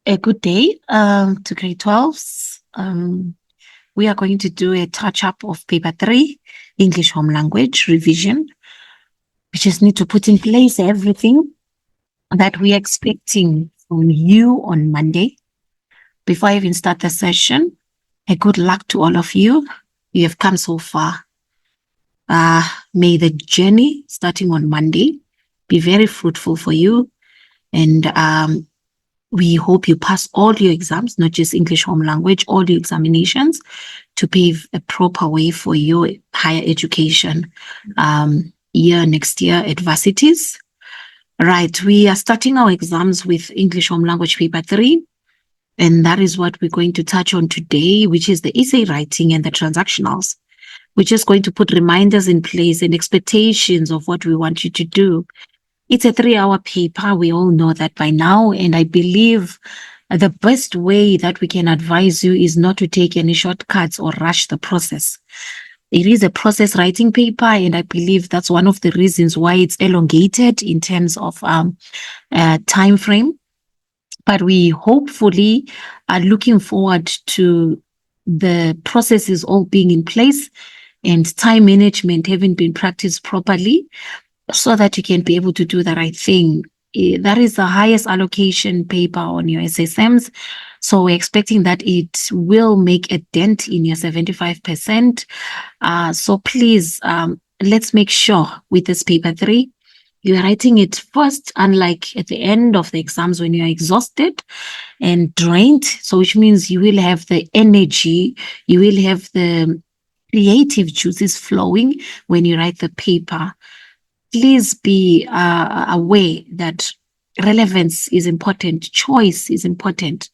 A good day to grade 12s. We are going to do a touch-up of paper 3, English Home Language revision. We just need to put in place everything that we are expecting from you on Monday. Before I even start the session, a good luck to all of you. You have come so far. May the journey starting on Monday be very fruitful for you. And we hope you pass all your exams, not just English Home Language, all the examinations, to pave a proper way for your higher education next year at varsities. Right, we are starting our exams with English Home Language paper 3, and that is what we're going to touch on today, which is the essay writing and the transactionals. We're just going to put reminders in place and expectations of what we want you to do. It's a 3-hour paper. We all know that by now. And I believe the best way that we can advise you is not to take any shortcuts or rush the process. It is a process writing paper, and I believe that's one of the reasons why it's elongated in terms of time frame. But we hopefully are looking forward to the processes all being in place and time management having been practiced properly, so that you can be able to do the right thing. That is the highest allocation paper on your SSMs. So we're expecting that it will make a dent in your 75%. So please, let's make sure with this paper 3, you're writing it first, unlike at the end of the exams when you're exhausted and drained. So which means you will have the energy, you will have the creative juices flowing when you write the paper. Please be aware that relevance is important, choice is important.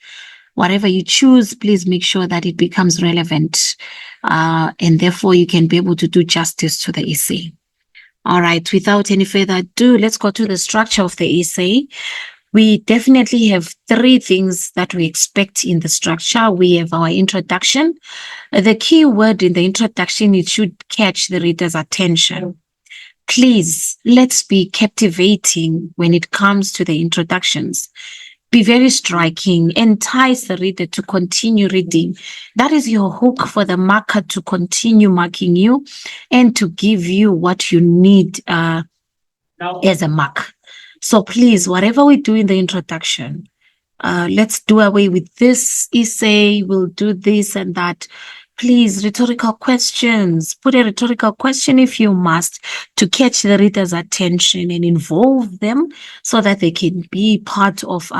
Whatever you choose, please make sure that it becomes relevant, and therefore you can be able to do justice to the essay. All right, without any further ado, let's go to the structure of the essay. We definitely have 3 things that we expect in the structure. We have our introduction. The key word in the introduction, it should catch the reader's attention. Please, let's be captivating when it comes to the introductions. Be very striking, entice the reader to continue reading. That is your hook for the marker to continue marking you and to give you what you need as a mark. So please, whatever we do in the introduction, let's do away with this essay, we'll do this and that. Please, rhetorical questions. Put a rhetorical question if you must, to catch the reader's attention and involve them so that they can be part of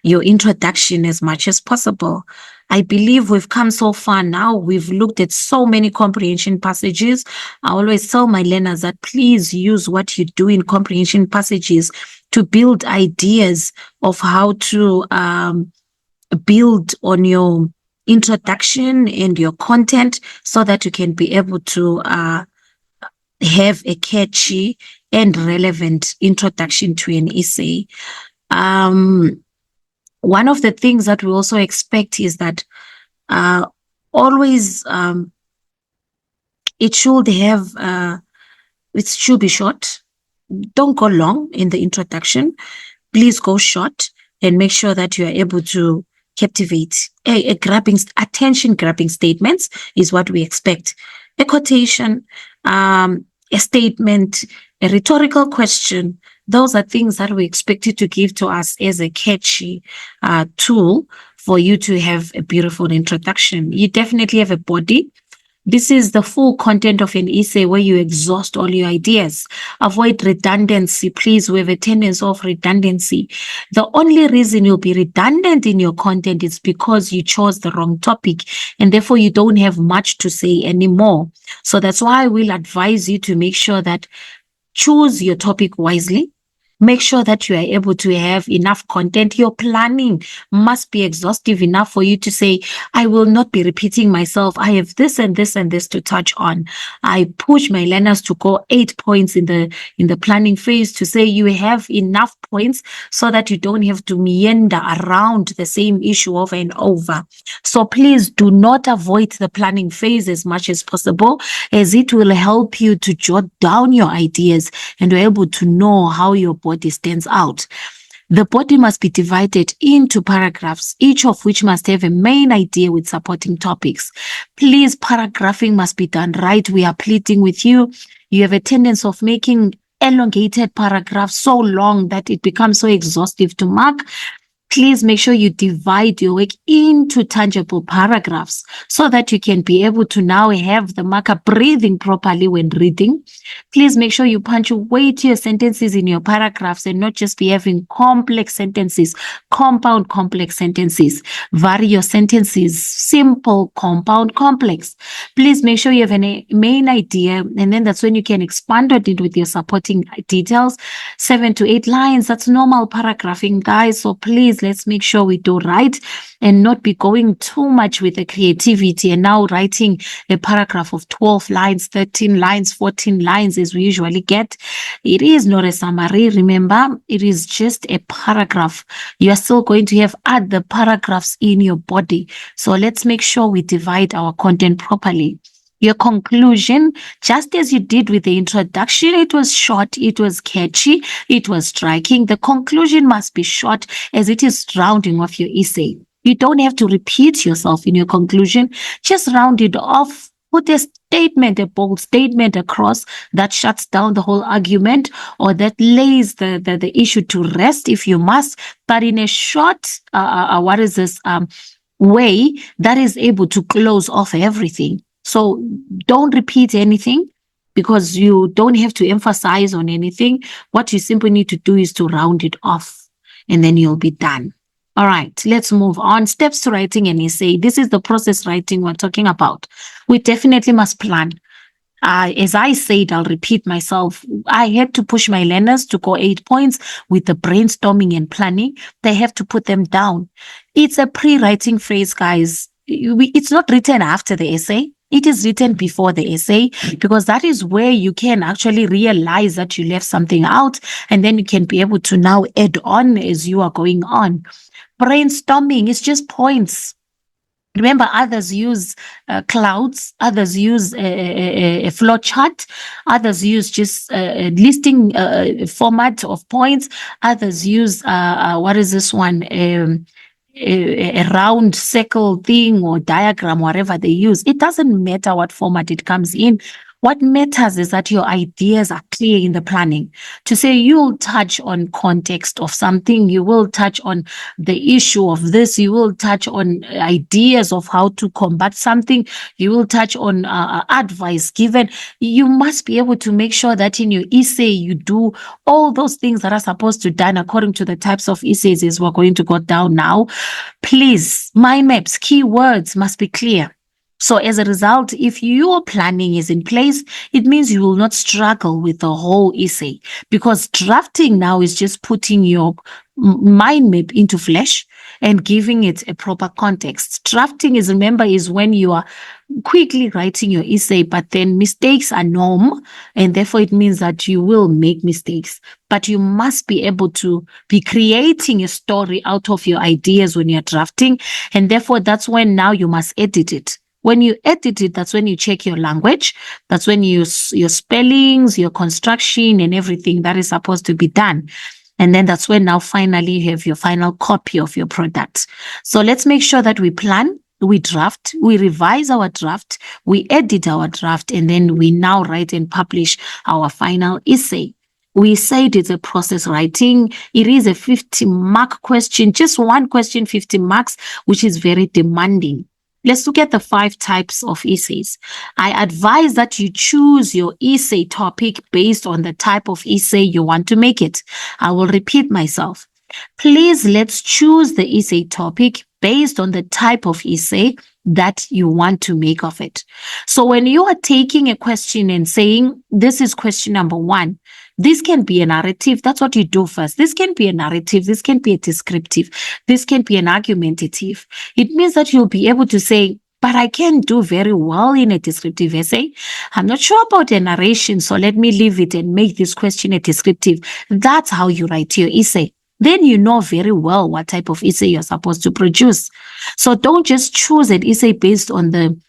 your introduction as much as possible. I believe we've come so far now. We've looked at so many comprehension passages. I always tell my learners that please use what you do in comprehension passages to build ideas of how to build on your introduction and your content so that you can be able to have a catchy and relevant introduction to an essay. One of the things that we also expect is that always it should be short. Don't go long in the introduction. Please go short and make sure that you are able to captivate. Attention-grabbing statements is what we expect. A quotation, a statement, a rhetorical question. Those are things that we expect you to give to us as a catchy tool for you to have a beautiful introduction. You definitely have a body. This is the full content of an essay where you exhaust all your ideas. Avoid redundancy, please. We have a tendency of redundancy. The only reason you'll be redundant in your content is because you chose the wrong topic and therefore you don't have much to say anymore. So that's why I will advise you to make sure that choose your topic wisely. Make sure that you are able to have enough content. Your planning must be exhaustive enough for you to say, I will not be repeating myself. I have this and this and this to touch on. I push my learners to go 8 points in the planning phase to say you have enough points so that you don't have to meander around the same issue over and over. So please do not avoid the planning phase as much as possible, as it will help you to jot down your ideas and be able to know how your body stands out. The body must be divided into paragraphs, each of which must have a main idea with supporting topics. Please, paragraphing must be done right. We are pleading with you. You have a tendency of making elongated paragraphs so long that it becomes so exhaustive to mark. Please make sure you divide your work into tangible paragraphs so that you can be able to now have the marker breathing properly when reading. Please make sure you punctuate your sentences in your paragraphs and not just be having complex sentences, compound complex sentences. Vary your sentences, simple, compound, complex. Please make sure you have a main idea, and then that's when you can expand on it with your supporting details. 7 to 8 lines, that's normal paragraphing, guys. So please, let's make sure we do right and not be going too much with the creativity and now writing a paragraph of 12 lines, 13 lines, 14 lines as we usually get. It is not a summary. Remember, it is just a paragraph. You are still going to have other paragraphs in your body. So let's make sure we divide our content properly. Your conclusion, just as you did with the introduction, it was short, it was catchy, it was striking. The conclusion must be short as it is rounding off your essay. You don't have to repeat yourself in your conclusion. Just round it off. Put a statement, a bold statement across that shuts down the whole argument or that lays the issue to rest if you must, but in a short, way that is able to close off everything. So don't repeat anything because you don't have to emphasize on anything. What you simply need to do is to round it off and then you'll be done. All right, let's move on. Steps to writing an essay. This is the process writing we're talking about. We definitely must plan. As I said, I'll repeat myself. I had to push my learners to go 8 points with the brainstorming and planning. They have to put them down. It's a pre-writing phrase, guys. It's not written after the essay. It is written before the essay because that is where you can actually realize that you left something out and then you can be able to now add on as you are going on. Brainstorming is just points. Remember, others use clouds, others use a flow chart, others use just listing format of points, others use, what is this one? A round circle thing or diagram, whatever they use. It doesn't matter what format it comes in. What matters is that your ideas are clear in the planning. To say you'll touch on context of something, you will touch on the issue of this, you will touch on ideas of how to combat something, you will touch on advice given. You must be able to make sure that in your essay you do all those things that are supposed to be done according to the types of essays as we're going to go down now. Please, mind maps, keywords must be clear. So as a result, if your planning is in place, it means you will not struggle with the whole essay because drafting now is just putting your mind map into flesh and giving it a proper context. Drafting is when you are quickly writing your essay, but then mistakes are norm, and therefore it means that you will make mistakes. But you must be able to be creating a story out of your ideas when you're drafting, and therefore that's when now you must edit it. When you edit it, that's when you check your language. That's when you use your spellings, your construction, and everything that is supposed to be done. And then that's when now finally you have your final copy of your product. So let's make sure that we plan, we draft, we revise our draft, we edit our draft, and then we now write and publish our final essay. We said it's a process writing. It is a 50-mark question, just one question, 50 marks, which is very demanding. Let's look at the 5 types of essays. I advise that you choose your essay topic based on the type of essay you want to make it. I will repeat myself. Please, let's choose the essay topic based on the type of essay that you want to make of it. So when you are taking a question and saying, this is question number 1, this can be a narrative. That's what you do first. This can be a narrative. This can be a descriptive. This can be an argumentative. It means that you'll be able to say, but I can do very well in a descriptive essay. I'm not sure about a narration, so let me leave it and make this question a descriptive. That's how you write your essay. Then you know very well what type of essay you're supposed to produce. So don't just choose an essay based on the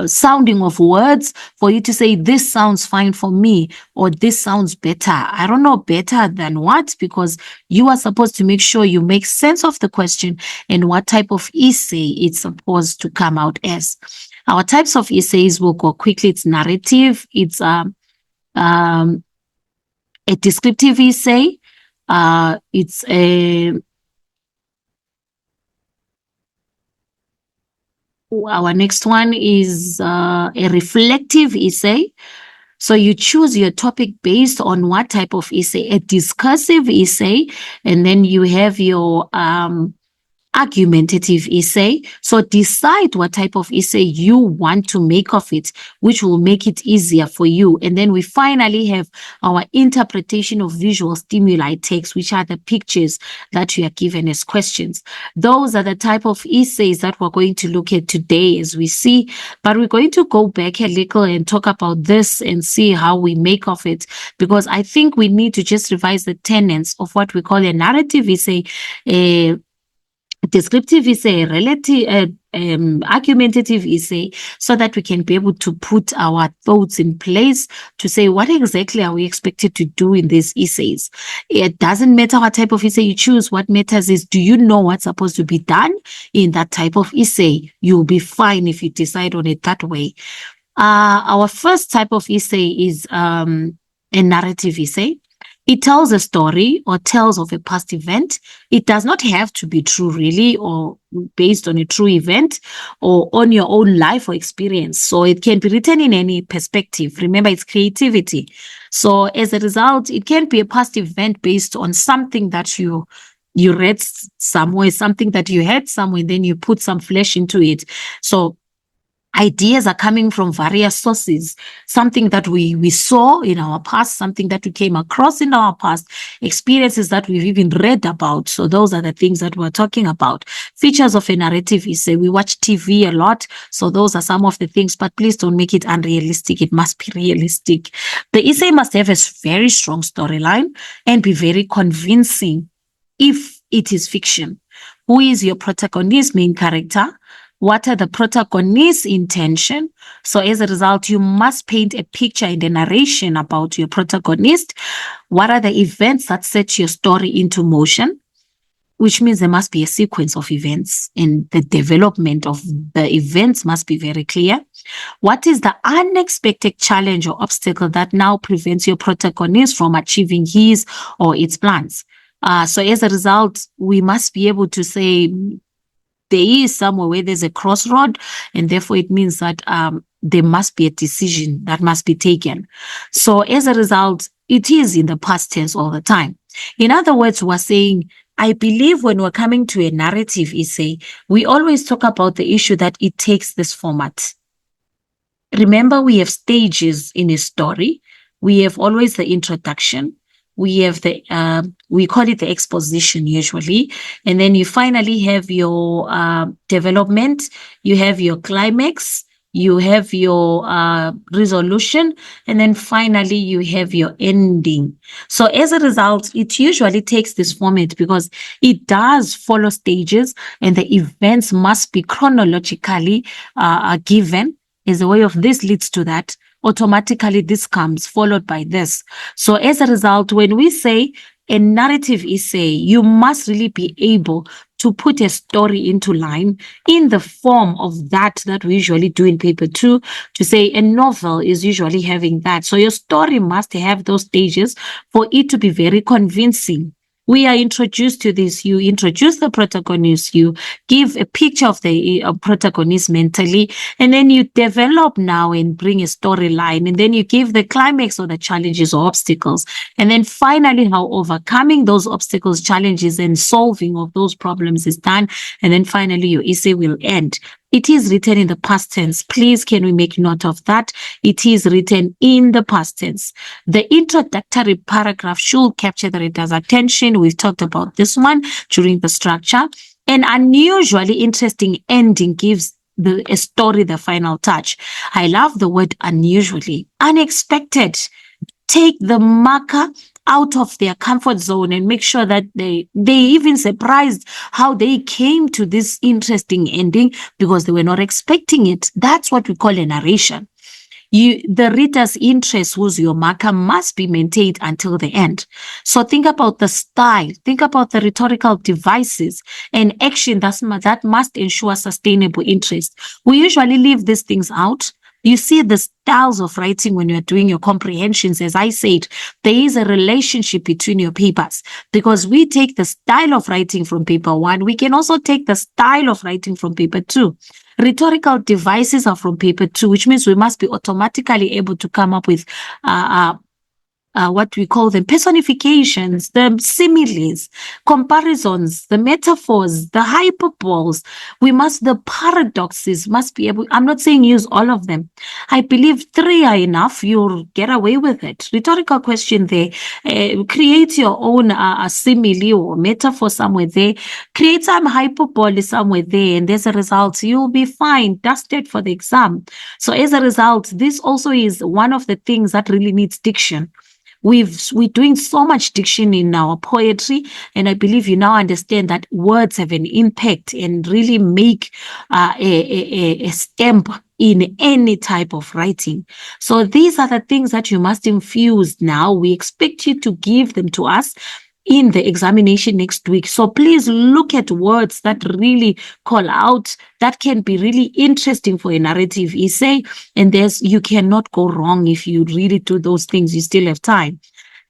sounding of words for you to say, this sounds fine for me, or this sounds better. I don't know better than what, because you are supposed to make sure you make sense of the question and what type of essay it's supposed to come out as. Our types of essays will go quickly. It's narrative, it's a descriptive essay, it's our next one is a reflective essay. So you choose your topic based on what type of essay. A discursive essay, and then you have your argumentative essay. So decide what type of essay you want to make of it, which will make it easier for you. And then we finally have our interpretation of visual stimuli text, which are the pictures that you are given as questions. Those are the type of essays that we're going to look at today as we see, but we're going to go back a little and talk about this and see how we make of it, because I think we need to just revise the tenets of what we call a narrative essay, a descriptive essay, relative, argumentative essay, so that we can be able to put our thoughts in place to say, what exactly are we expected to do in these essays? It doesn't matter what type of essay you choose. What matters is, do you know what's supposed to be done in that type of essay? You'll be fine if you decide on it that way. Our first type of essay is a narrative essay. It tells a story or tells of a past event. It does not have to be true, really, or based on a true event or on your own life or experience. So it can be written in any perspective. Remember, it's creativity. So as a result, it can be a past event based on something that you read somewhere, something that you heard somewhere, then you put some flesh into it. So ideas are coming from various sources, something that we saw in our past, something that we came across in our past, experiences that we've even read about. So those are the things that we're talking about. Features of a narrative essay: we watch TV a lot, so those are some of the things, but please don't make it unrealistic. It must be realistic. The essay must have a very strong storyline and be very convincing if it is fiction. Who is your protagonist, main character? What are the protagonist's intention? So as a result, you must paint a picture and a narration about your protagonist. What are the events that set your story into motion? Which means there must be a sequence of events, and the development of the events must be very clear. What is the unexpected challenge or obstacle that now prevents your protagonist from achieving his or its plans? So as a result, we must be able to say, there is somewhere where there's a crossroad, and therefore it means that there must be a decision that must be taken. So as a result, it is in the past tense all the time. In other words, we're saying, I believe when we're coming to a narrative essay, we always talk about the issue that it takes this format. Remember, we have stages in a story. We have always the introduction. We have the, we call it the exposition usually. And then you finally have your development, you have your climax, you have your resolution, and then finally you have your ending. So as a result, it usually takes this format because it does follow stages, and the events must be chronologically given. As a way of this leads to that, automatically this comes followed by this. So as a result, when we say a narrative essay, you must really be able to put a story into line in the form of that we usually do in paper 2, to say a novel is usually having that. So your story must have those stages for it to be very convincing. We are introduced to this. You introduce the protagonist, you give a picture of the protagonist mentally, and then you develop now and bring a storyline, and then you give the climax or the challenges or obstacles, and then finally how overcoming those obstacles, challenges, and solving of those problems is done, and then finally your essay will end. It is written in the past tense. Please, can we make note of that? It is written in the past tense. The introductory paragraph should capture the reader's attention. We've talked about this one during the structure. An unusually interesting ending gives a story the final touch. I love the word unusually. Unexpected. Take the marker out of their comfort zone and make sure that they even surprised how they came to this interesting ending because they were not expecting it. That's what we call a narration. The reader's interest, who's your marker, must be maintained until the end. So think about the style, think about the rhetorical devices and action that must ensure sustainable interest. We usually leave these things out. You see the styles of writing when you're doing your comprehensions. As I said, there is a relationship between your papers because we take the style of writing from paper 1. We can also take the style of writing from paper 2. Rhetorical devices are from paper 2, which means we must be automatically able to come up with what we call the personifications, the similes, comparisons, the metaphors, the hyperboles. The paradoxes must be able, I'm not saying use all of them. I believe 3 are enough. You'll get away with it. Rhetorical question there. Create your own simile or metaphor somewhere there. Create some hyperbole somewhere there. And as a result, you'll be fine, dusted for the exam. So as a result, this also is one of the things that really needs diction. We're doing so much diction in our poetry, and I believe you now understand that words have an impact and really make a stamp in any type of writing. So these are the things that you must infuse now. We expect you to give them to us in the examination next week. So please look at words that really call out, that can be really interesting for a narrative essay. And you cannot go wrong if you really do those things. You still have time.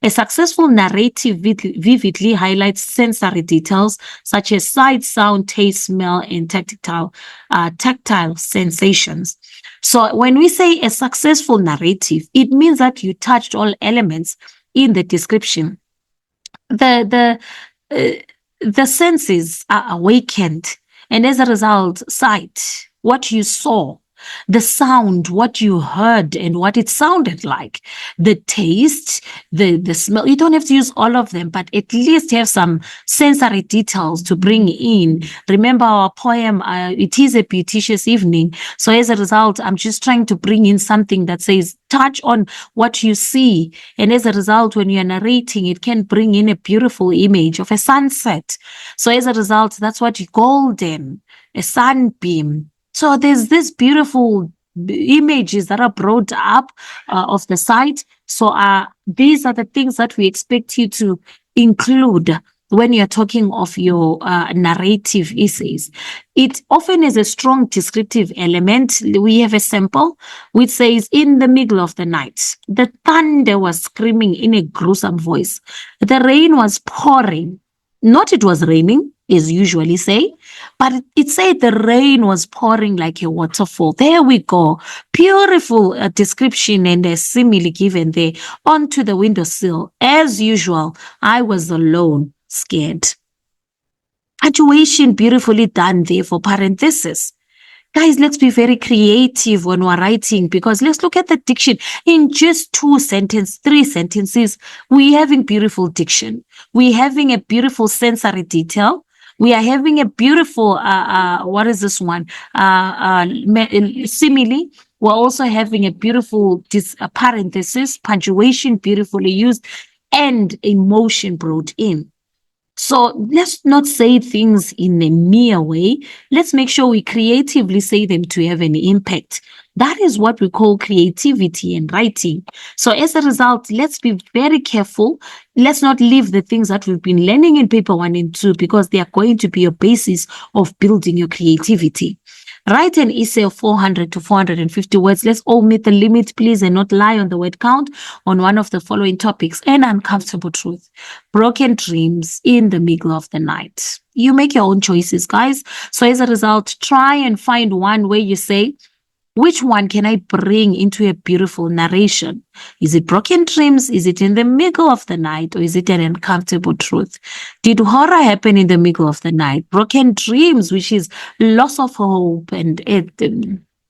A successful narrative vividly highlights sensory details such as sight, sound, taste, smell, and tactile sensations. So when we say a successful narrative, it means that you touched all elements in the description. The senses are awakened, and as a result, sight, what you saw, the sound, what you heard and what it sounded like, the taste, the smell. You don't have to use all of them, but at least have some sensory details to bring in. Remember our poem, it is a beauticious evening. So as a result, I'm just trying to bring in something that says, touch on what you see. And as a result, when you're narrating, it can bring in a beautiful image of a sunset. So as a result, that's what golden, a sunbeam. So there's this beautiful images that are brought up of the site. So these are the things that we expect you to include when you're talking of your narrative essays. It often has a strong descriptive element. We have a sample which says, in the middle of the night, the thunder was screaming in a gruesome voice. The rain was pouring. Not it was raining, as usually say, but it said the rain was pouring like a waterfall. There we go. Beautiful description and a simile given there onto the windowsill. As usual, I was alone, scared. Punctuation beautifully done there for parenthesis. Guys, let's be very creative when we're writing, because let's look at the diction. In just 3 sentences, we're having beautiful diction. We're having a beautiful sensory detail. We are having a beautiful, what is this one? Simile. We're also having a beautiful parenthesis, punctuation beautifully used, and emotion brought in. So let's not say things in a mere way. Let's make sure we creatively say them to have an impact. That is what we call creativity in writing. So as a result, let's be very careful. Let's not leave the things that we've been learning in paper 1 and 2, because they are going to be your basis of building your creativity. Write an essay of 400 to 450 words. Let's all meet the limit, please, and not lie on the word count on one of the following topics. An uncomfortable truth. Broken dreams in the middle of the night. You make your own choices, guys. So as a result, try and find one where you say, which one can I bring into a beautiful narration? Is it broken dreams? Is it in the middle of the night? Or is it an uncomfortable truth? Did horror happen in the middle of the night? Broken dreams, which is loss of hope and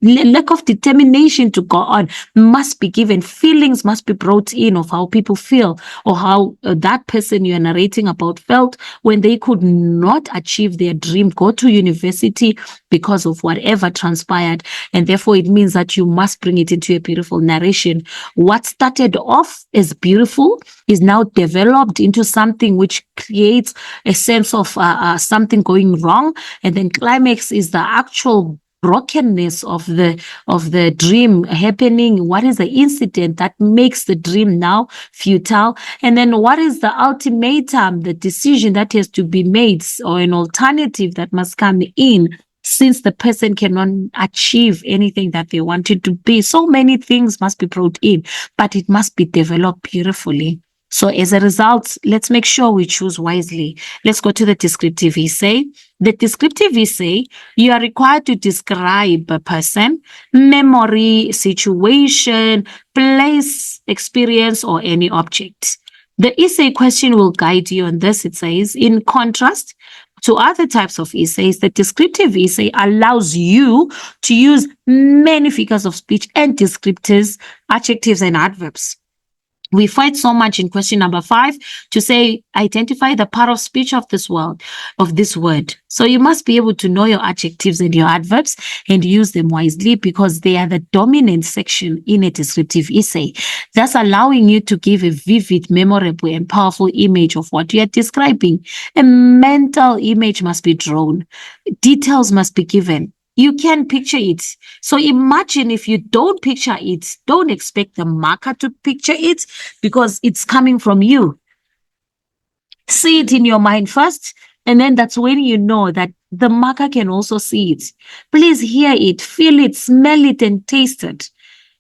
lack of determination to go on must be given. Feelings must be brought in of how people feel, or how that person you are narrating about felt when they could not achieve their dream, go to university because of whatever transpired. And therefore, it means that you must bring it into a beautiful narration. What started off as beautiful is now developed into something which creates a sense of something going wrong. And then climax is the actual brokenness of the dream happening. What is the incident that makes the dream now futile? And then what is the ultimatum, the decision that has to be made, or an alternative that must come in, since the person cannot achieve anything that they wanted to be? So many things must be brought in, but it must be developed beautifully. So as a result, let's make sure we choose wisely. Let's go to the descriptive essay. The descriptive essay, you are required to describe a person, memory, situation, place, experience, or any object. The essay question will guide you on this. It says, in contrast to other types of essays, the descriptive essay allows you to use many figures of speech and descriptors, adjectives, and adverbs. We fight so much in question number 5 to say, identify the part of speech of this word. So you must be able to know your adjectives and your adverbs and use them wisely, because they are the dominant section in a descriptive essay, thus allowing you to give a vivid, memorable, and powerful image of what you are describing. A mental image must be drawn. Details must be given. You can picture it. So imagine if you don't picture it, don't expect the marker to picture it, because it's coming from you. See it in your mind first, and then that's when you know that the marker can also see it. Please hear it, feel it, smell it, and taste it.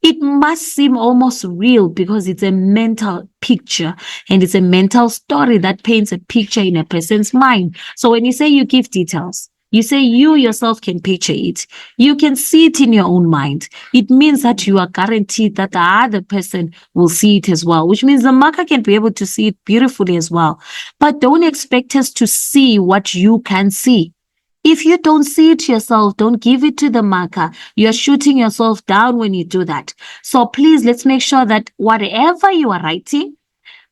It must seem almost real, because it's a mental picture and it's a mental story that paints a picture in a person's mind. So when you say you give details, you say you yourself can picture it. You can see it in your own mind. It means that you are guaranteed that the other person will see it as well, which means the marker can be able to see it beautifully as well. But don't expect us to see what you can see. If you don't see it yourself, don't give it to the marker. You're shooting yourself down when you do that. So please, let's make sure that whatever you are writing,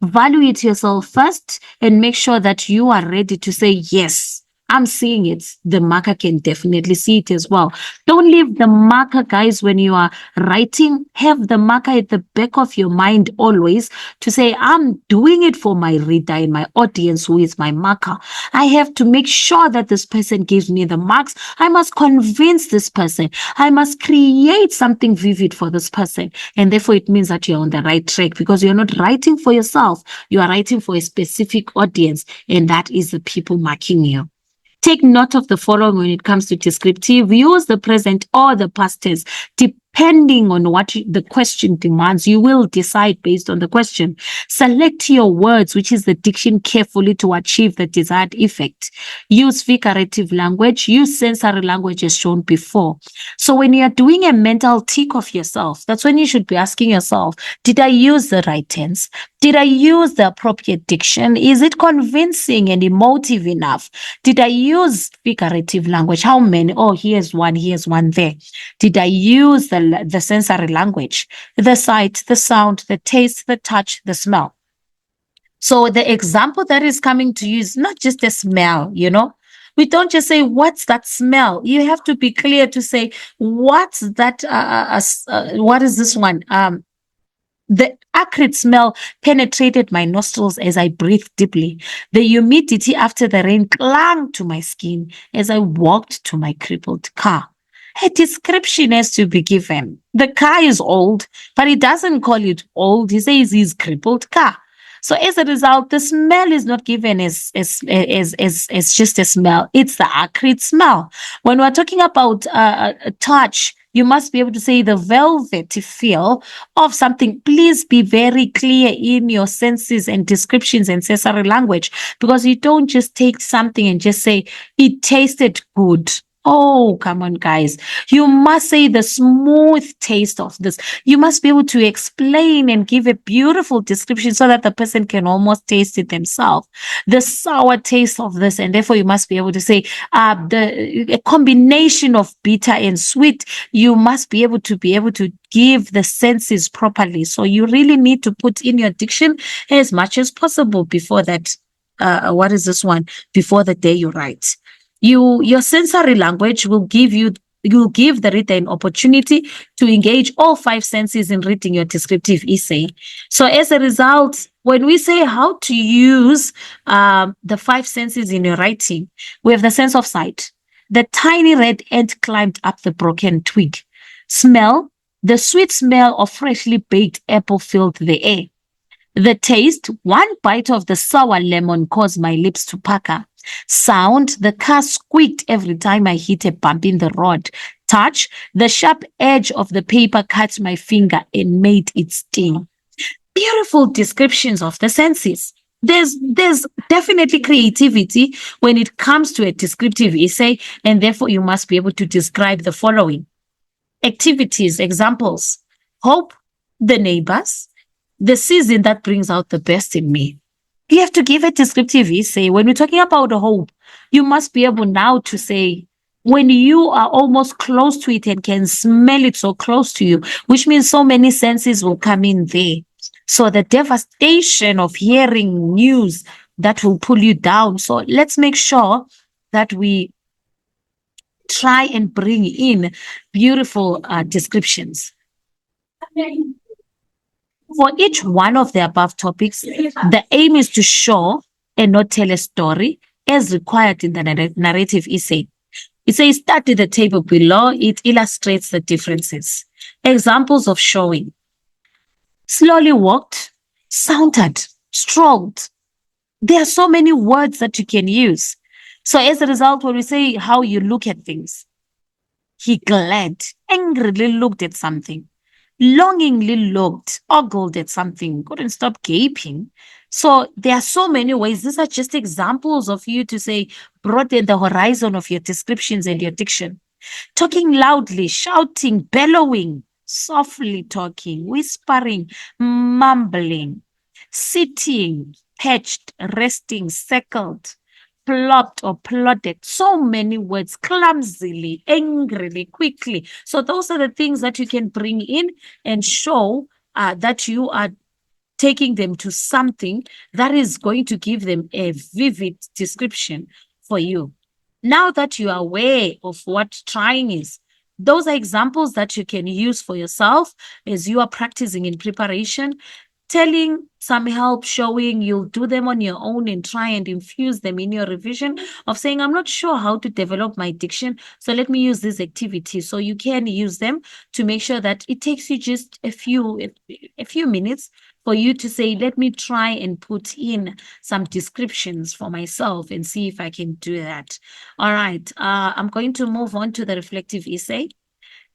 value it yourself first, and make sure that you are ready to say, yes, I'm seeing it. The marker can definitely see it as well. Don't leave the marker, guys, when you are writing. Have the marker at the back of your mind always to say, I'm doing it for my reader and my audience who is my marker. I have to make sure that this person gives me the marks. I must convince this person. I must create something vivid for this person. And therefore, it means that you're on the right track, because you're not writing for yourself. You are writing for a specific audience, and that is the people marking you. Take note of the following when it comes to descriptive. Use the present or the past tense. Depending on what the question demands, you will decide based on the question. Select your words, which is the diction, carefully to achieve the desired effect. Use figurative language. Use sensory language as shown before. So when you're doing a mental tick of yourself, that's when you should be asking yourself, did I use the right tense? Did I use the appropriate diction? Is it convincing and emotive enough? Did I use figurative language? How many? Oh, here's one there. Did I use the sensory language? The sight, the sound, the taste, the touch, the smell. So the example that is coming to you is not just a smell, We don't just say, what's that smell? You have to be clear to say, what's that, what is this one? The acrid smell penetrated my nostrils as I breathed deeply. The humidity after the rain clung to my skin as I walked to my crippled car. A description has to be given. The car is old, but he doesn't call it old. He says his crippled car. So as a result, the smell is not given as just a smell. It's the acrid smell. When we're talking about a touch, you must be able to say the velvety feel of something. Please be very clear in your senses and descriptions and sensory language, because you don't just take something and just say, it tasted good. Oh, come on, guys. You must say the smooth taste of this. You must be able to explain and give a beautiful description so that the person can almost taste it themselves. The sour taste of this, and therefore you must be able to say a combination of bitter and sweet. You must be able to give the senses properly. So you really need to put in your diction as much as possible before that. What is this one? Before the day you write. Your sensory language will give the reader an opportunity to engage all five senses in reading your descriptive essay. So as a result, when we say how to use the five senses in your writing, we have the sense of sight. The tiny red ant climbed up the broken twig. Smell, the sweet smell of freshly baked apple filled the air. The taste, one bite of the sour lemon caused my lips to pucker. Sound, the car squeaked every time I hit a bump in the road. Touch, the sharp edge of the paper cut my finger and made it sting. Beautiful descriptions of the senses. There's definitely creativity when it comes to a descriptive essay, and therefore you must be able to describe the following. Activities, examples. Hope, the neighbors, the season that brings out the best in me. You have to give a descriptive essay. When we're talking about hope, you must be able now to say, when you are almost close to it and can smell it so close to you, which means so many senses will come in there. So the devastation of hearing news that will pull you down. So let's make sure that we try and bring in beautiful descriptions. For each one of the above topics, the aim is to show and not tell a story as required in the narrative essay. It says, study the table below. It illustrates the differences. Examples of showing. Slowly walked, sauntered, strolled. There are so many words that you can use. So as a result, when we say how you look at things, he glared, angrily looked at something, longingly looked, ogled at something, couldn't stop gaping. So there are so many ways. These are just examples of you to say, broaden the horizon of your descriptions and your diction. Talking loudly, shouting, bellowing, softly talking, whispering, mumbling, sitting, perched, resting, circled, plopped or plotted. So many words, clumsily, angrily, quickly. So those are the things that you can bring in and show that you are taking them to something that is going to give them a vivid description for you. Now that you are aware of what trying is, those are examples that you can use for yourself as you are practicing in preparation. Telling, some help, showing, you'll do them on your own and try and infuse them in your revision of saying, I'm not sure how to develop my diction, so let me use this activity. So you can use them to make sure that it takes you just a few minutes for you to say, let me try and put in some descriptions for myself and see if I can do that. All right, I'm going to move on to the reflective essay.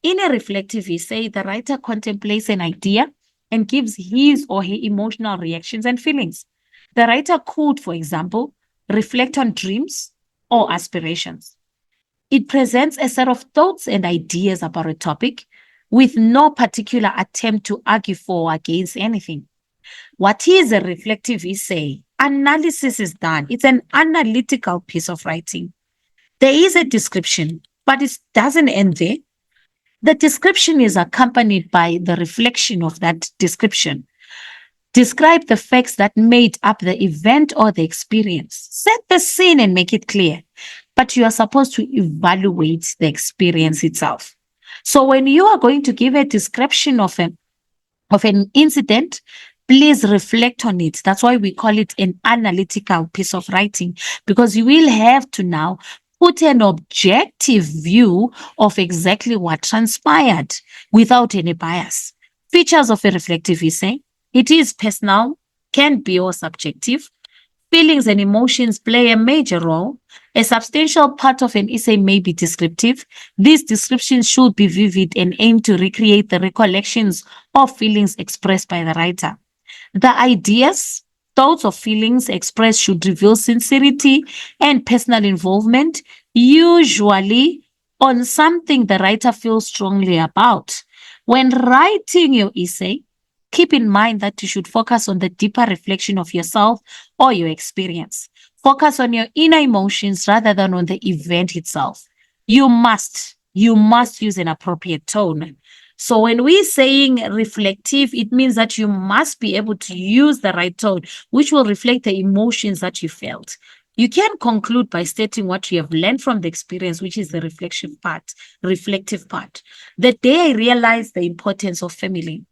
In a reflective essay, the writer contemplates an idea and gives his or her emotional reactions and feelings. The writer could, for example, reflect on dreams or aspirations. It presents a set of thoughts and ideas about a topic with no particular attempt to argue for or against anything. What is a reflective essay? Analysis is done. It's an analytical piece of writing. There is a description, but it doesn't end there. The description is accompanied by the reflection of that description. Describe the facts that made up the event or the experience. Set the scene and make it clear. But you are supposed to evaluate the experience itself. So when you are going to give a description of an incident, please reflect on it. That's why we call it an analytical piece of writing, because you will have to now put an objective view of exactly what transpired without any bias. Features of a reflective essay. It is personal, can be or subjective. Feelings and emotions play a major role. A substantial part of an essay may be descriptive. These descriptions should be vivid and aim to recreate the recollections of feelings expressed by the writer. The ideas, thoughts or feelings expressed should reveal sincerity and personal involvement. Usually, on something the writer feels strongly about. When writing your essay, keep in mind that you should focus on the deeper reflection of yourself or your experience. Focus on your inner emotions rather than on the event itself. You must use an appropriate tone. So when we're saying reflective, it means that you must be able to use the right tone, which will reflect the emotions that you felt. You can conclude by stating what you have learned from the experience, which is the reflective part. The day I realized the importance of family,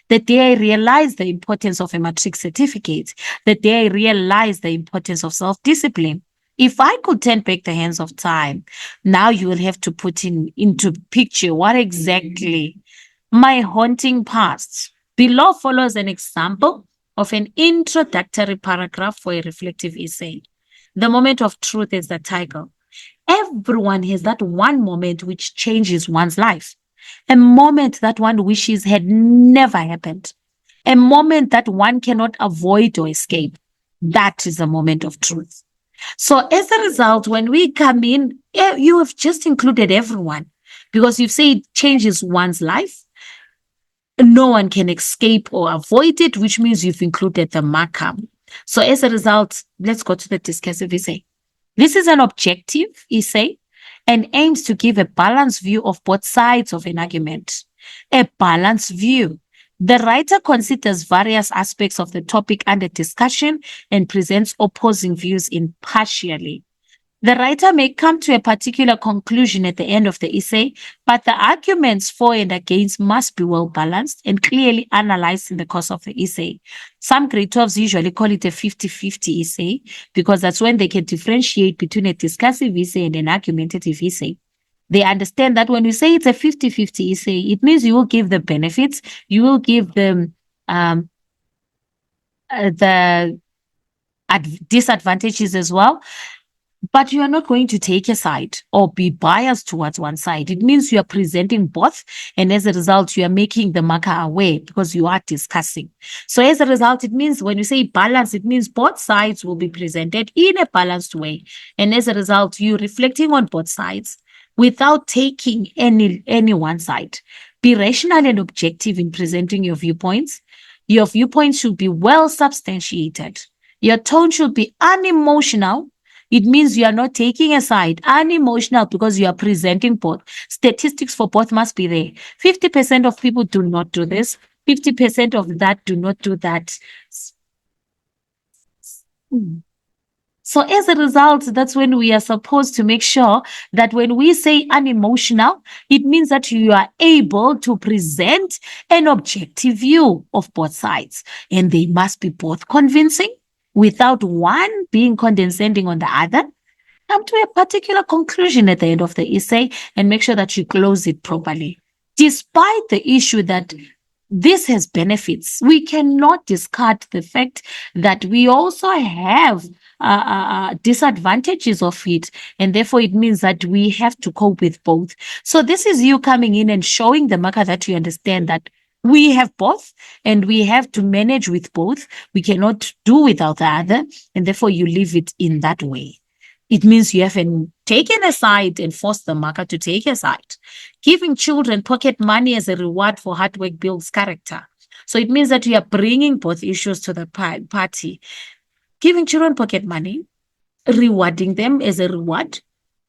the day I realized the importance of a matric certificate, the day I realized the importance of self-discipline. If I could turn back the hands of time, now you will have to put into picture what exactly my haunting past. Below follows an example of an introductory paragraph for a reflective essay. The moment of truth is the title. Everyone has that one moment which changes one's life. A moment that one wishes had never happened. A moment that one cannot avoid or escape. That is a moment of truth. So as a result, when we come in, you have just included everyone because you've said it changes one's life. No one can escape or avoid it, which means you've included the marker. So as a result, let's go to the discursive essay. This is an objective essay and aims to give a balanced view of both sides of an argument. A balanced view. The writer considers various aspects of the topic under discussion and presents opposing views impartially. The writer may come to a particular conclusion at the end of the essay, but the arguments for and against must be well balanced and clearly analyzed in the course of the essay. Some grade 12s usually call it a 50-50 essay because that's when they can differentiate between a discursive essay and an argumentative essay. They understand that when we say it's a 50-50 essay, it means you will give the benefits, you will give them the disadvantages as well. But you are not going to take a side or be biased towards one side. It means you are presenting both. And as a result, you are making the marker aware because you are discussing. So as a result, it means when you say balance, it means both sides will be presented in a balanced way. And as a result, you're reflecting on both sides without taking any one side. Be rational and objective in presenting your viewpoints. Your viewpoints should be well substantiated. Your tone should be unemotional. It means you are not taking a side, unemotional, because you are presenting both. Statistics for both must be there. 50% of people do not do this. 50% of that do not do that. So as a result, that's when we are supposed to make sure that when we say unemotional, it means that you are able to present an objective view of both sides. And they must be both convincing without one being condescending on the other. Come to a particular conclusion at the end of the essay and make sure that you close it properly. Despite the issue that this has benefits, we cannot discard the fact that we also have disadvantages of it, and therefore it means that we have to cope with both. So this is you coming in and showing the marker that you understand that we have both and we have to manage with both. We cannot do without the other, and therefore you leave it in that way. It means you haven't taken a side and forced the marker to take a side. Giving children pocket money as a reward for hard work builds character. So it means that you are bringing both issues to the party. Giving children pocket money, rewarding them as a reward,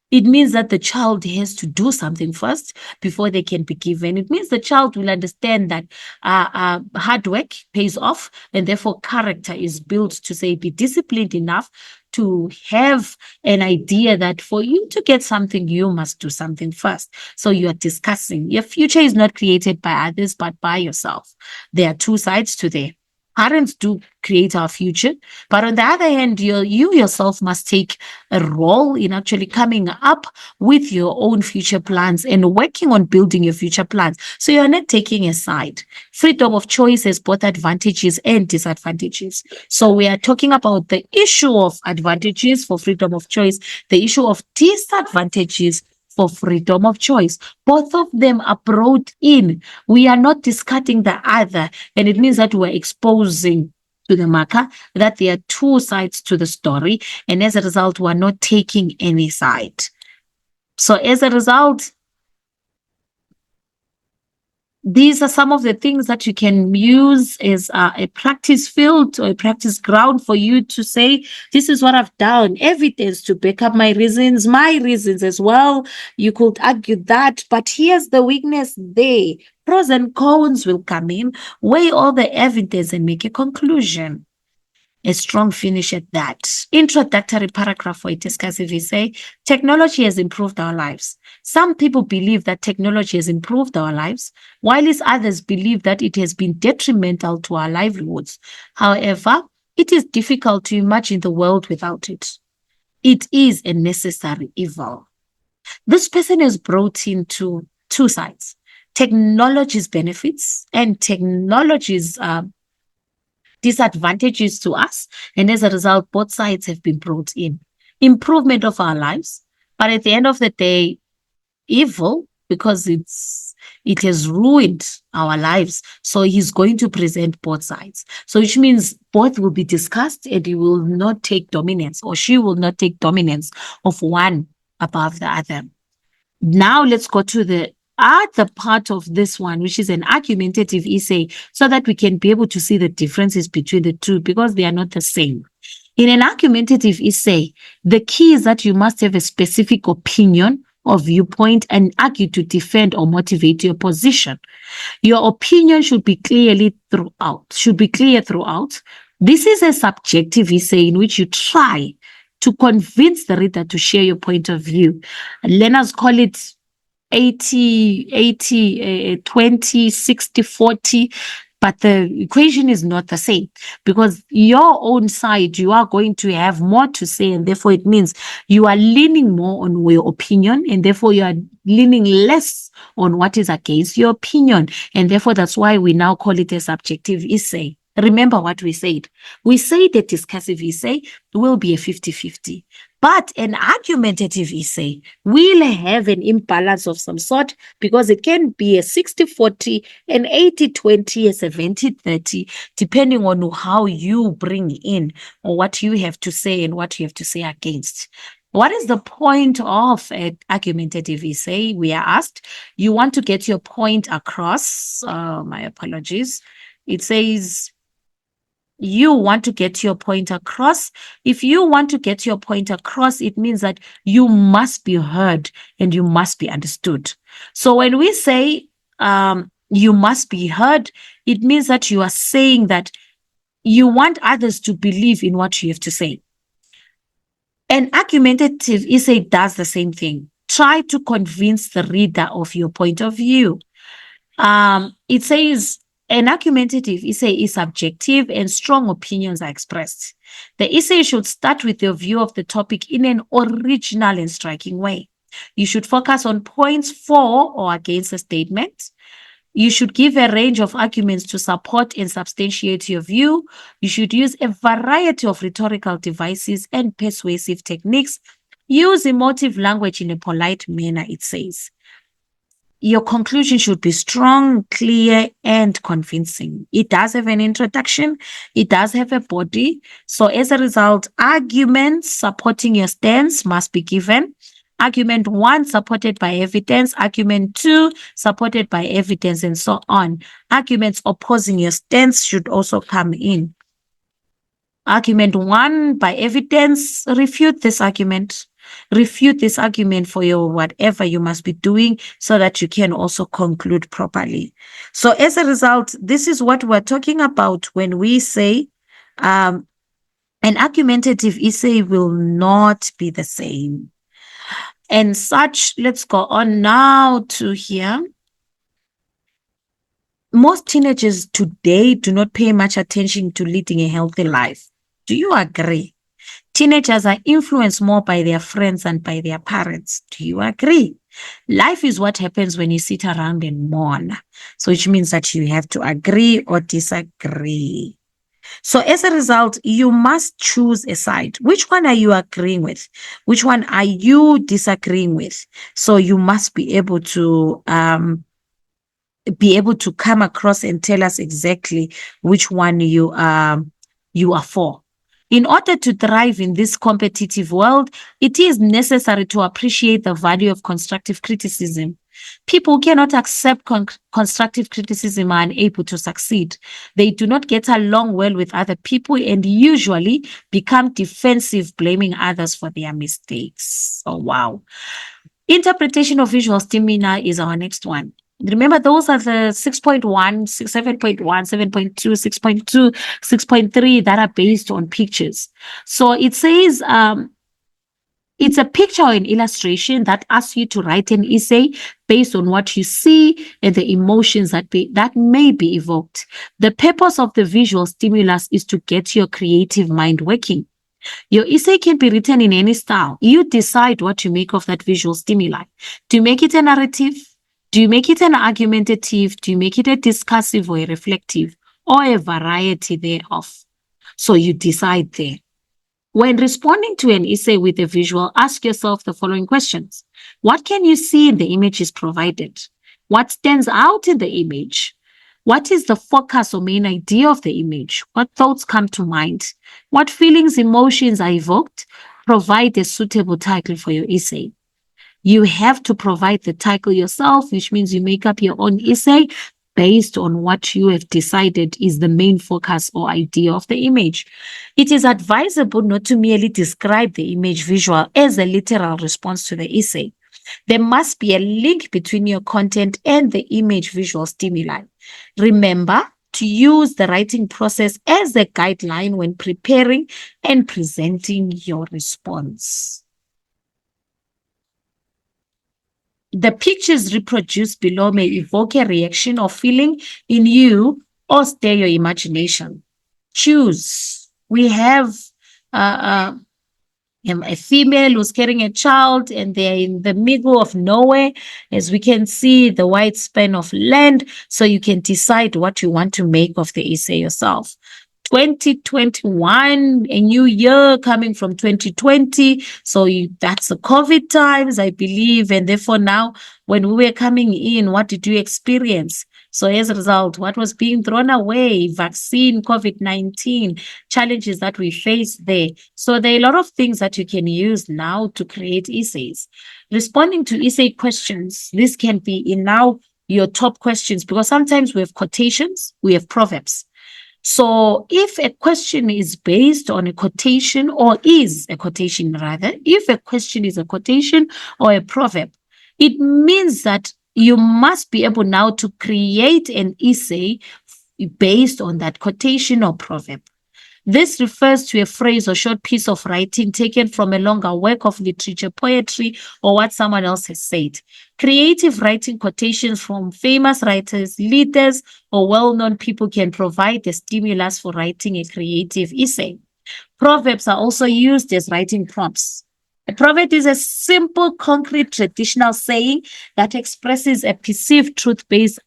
it means that the child has to do something first before they can be given. It means the child will understand that hard work pays off, and therefore character is built to say, be disciplined enough to have an idea that for you to get something, you must do something first. So you are discussing. Your future is not created by others, but by yourself. There are two sides to there. Parents do create our future, but on the other hand, you yourself must take a role in actually coming up with your own future plans and working on building your future plans. So you're not taking a side. Freedom of choice has both advantages and disadvantages. So we are talking about the issue of advantages for freedom of choice, the issue of disadvantages for freedom of choice. Both of them are brought in. We are not discarding the other, and it means that we're exposing to the marker that there are two sides to the story, and as a result, we're not taking any side. So as a result, these are some of the things that you can use as a practice field or a practice ground for you to say, this is what I've done, evidence to back up my reasons as well. You could argue that, but here's the weakness there. Pros and cons will come in, weigh all the evidence and make a conclusion. A strong finish at that. Introductory paragraph for a discursive essay. Technology has improved our lives. Some people believe that technology has improved our lives, while others believe that it has been detrimental to our livelihoods. However, it is difficult to imagine the world without it. It is a necessary evil. This person is brought into two sides: technology's benefits and technology's disadvantages to us. And as a result, both sides have been brought in. Improvement of our lives, but at the end of the day, evil, because it has ruined our lives. So he's going to present both sides. So which means both will be discussed and he will not take dominance, or she will not take dominance of one above the other. Now let's go to the other part of this one, which is an argumentative essay, so that we can be able to see the differences between the two, because they are not the same. In an argumentative essay, the key is that you must have a specific opinion or viewpoint and argue to defend or motivate your position. Your opinion should be clear throughout. This is a subjective essay in which you try to convince the reader to share your point of view. Learners call it 20, 60, 40, but the equation is not the same, because your own side, you are going to have more to say, and therefore it means you are leaning more on your opinion, and therefore you are leaning less on what is against your opinion, and therefore that's why we now call it a subjective essay. Remember what we said. We say the discursive essay will be a 50-50. But an argumentative essay will have an imbalance of some sort, because it can be a 60-40, an 80-20, a 70-30, depending on how you bring in or what you have to say and what you have to say against. What is the point of an argumentative essay? We are asked. You want to get your point across. My apologies. It says you want to get your point across. If you want to get your point across, it means that you must be heard and you must be understood. So when we say you must be heard, it means that you are saying that you want others to believe in what you have to say. An argumentative essay does the same thing. Try to convince the reader of your point of view. It says an argumentative essay is subjective and strong opinions are expressed. The essay should start with your view of the topic in an original and striking way. You should focus on points for or against a statement. You should give a range of arguments to support and substantiate your view. You should use a variety of rhetorical devices and persuasive techniques. Use emotive language in a polite manner, it says. Your conclusion should be strong, clear, and convincing. It does have an introduction. It does have a body. So as a result, arguments supporting your stance must be given. Argument 1 supported by evidence. Argument 2 supported by evidence, and so on. Arguments opposing your stance should also come in. Argument 1 by evidence, refute this argument. Refute this argument for your whatever you must be doing, so that you can also conclude properly. So as a result, this is what we're talking about when we say an argumentative essay will not be the same. And such, let's go on now to here. Most teenagers today do not pay much attention to leading a healthy life. Do you agree? Teenagers are influenced more by their friends than by their parents. Do you agree? Life is what happens when you sit around and mourn. So which means that you have to agree or disagree. So as a result, you must choose a side. Which one are you agreeing with? Which one are you disagreeing with? So you must be able to come across and tell us exactly which one you are for. In order to thrive in this competitive world, it is necessary to appreciate the value of constructive criticism. People who cannot accept constructive criticism are unable to succeed. They do not get along well with other people and usually become defensive, blaming others for their mistakes. Oh, wow. Interpretation of visual stimuli is our next one. Remember, those are the 6.1, 7.1, 7.2, 6.2, 6.3 that are based on pictures. So it says it's a picture or an illustration that asks you to write an essay based on what you see and the emotions that may be evoked. The purpose of the visual stimulus is to get your creative mind working. Your essay can be written in any style. You decide what to make of that visual stimuli. Do you make it a narrative? Do you make it an argumentative? Do you make it a discursive or a reflective, or a variety thereof? So you decide there. When responding to an essay with a visual, ask yourself the following questions. What can you see in the images provided? What stands out in the image? What is the focus or main idea of the image? What thoughts come to mind? What feelings, emotions are evoked? Provide a suitable title for your essay. You have to provide the title yourself, which means you make up your own essay based on what you have decided is the main focus or idea of the image. It is advisable not to merely describe the image visual as a literal response to the essay. There must be a link between your content and the image visual stimuli. Remember to use the writing process as a guideline when preparing and presenting your response. The pictures reproduced below may evoke a reaction or feeling in you or stir your imagination. Choose. We have a female who's carrying a child and they're in the middle of nowhere. As we can see, the wide span of land. So you can decide what you want to make of the essay yourself. 2021, a new year coming from 2020. So that's the COVID times, I believe. And therefore now, when we were coming in, what did you experience? So as a result, what was being thrown away? Vaccine, COVID-19, challenges that we face there. So there are a lot of things that you can use now to create essays. Responding to essay questions, this can be in now your top questions, because sometimes we have quotations, we have proverbs. So if a question is based on a quotation, or is a quotation rather, if a question is a quotation or a proverb, it means that you must be able now to create an essay based on that quotation or proverb. This refers to a phrase or short piece of writing taken from a longer work of literature, poetry, or what someone else has said. Creative writing quotations from famous writers, leaders, or well-known people can provide a stimulus for writing a creative essay. Proverbs are also used as writing prompts. A proverb is a simple, concrete, traditional saying that expresses a perceived truth based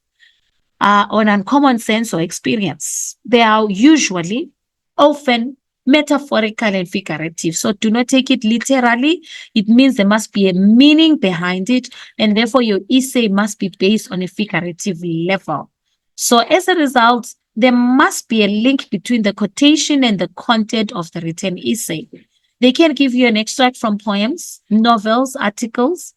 on uncommon sense or experience. They are usually often metaphorical and figurative. So do not take it literally. It means there must be a meaning behind it, and therefore your essay must be based on a figurative level. So as a result, there must be a link between the quotation and the content of the written essay. They can give you an extract from poems, novels, articles.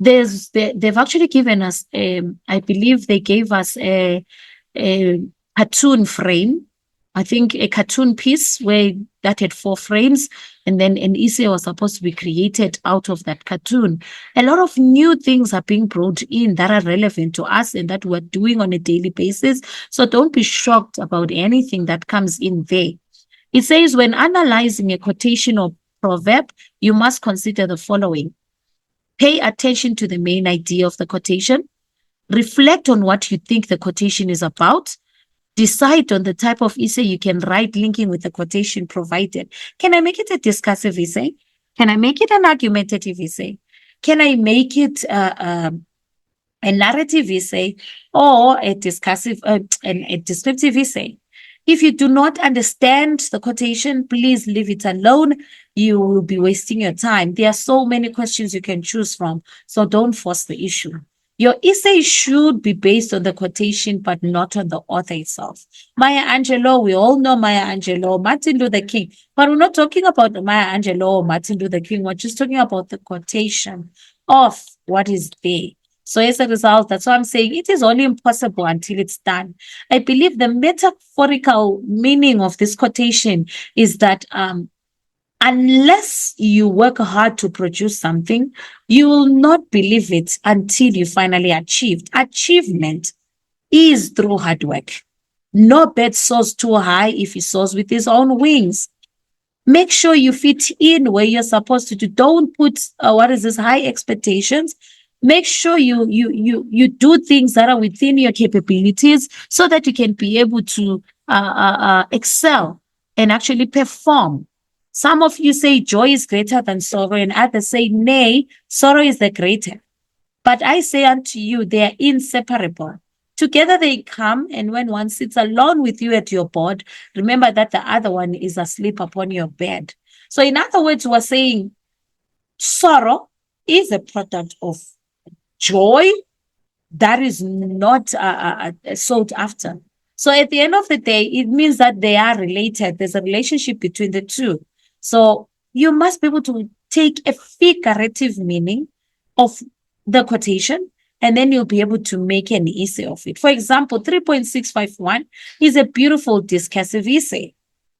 They've actually given us, I believe they gave us a cartoon frame. I think a cartoon piece that had 4 frames, and then an essay was supposed to be created out of that cartoon. A lot of new things are being brought in that are relevant to us and that we're doing on a daily basis. So don't be shocked about anything that comes in there. It says, when analyzing a quotation or proverb, you must consider the following. Pay attention to the main idea of the quotation. Reflect on what you think the quotation is about. Decide on the type of essay you can write linking with the quotation provided. Can I make it a discursive essay? Can I make it an argumentative essay? Can I make it a narrative essay or a discursive, a descriptive essay? If you do not understand the quotation, please leave it alone. You will be wasting your time. There are so many questions you can choose from, so don't force the issue. Your essay should be based on the quotation, but not on the author itself. Maya Angelou, we all know Maya Angelou, Martin Luther King, but we're not talking about Maya Angelou or Martin Luther King. We're just talking about the quotation of what is there. So as a result, that's why I'm saying it is only impossible until it's done. I believe the metaphorical meaning of this quotation is that unless you work hard to produce something, you will not believe it until you finally achieved. Achievement is through hard work. No bird soars too high if he soars with his own wings. Make sure you fit in where you're supposed to do. Don't put high expectations. Make sure you do things that are within your capabilities so that you can be able to excel and actually perform. Some of you say joy is greater than sorrow, and others say, nay, sorrow is the greater. But I say unto you, they are inseparable. Together they come, and when one sits alone with you at your board, remember that the other one is asleep upon your bed. So, in other words, we're saying sorrow is a product of joy that is not sought after. So, at the end of the day, it means that they are related. There's a relationship between the two. So, you must be able to take a figurative meaning of the quotation, and then you'll be able to make an essay of it. For example, 3.651 is a beautiful discursive essay.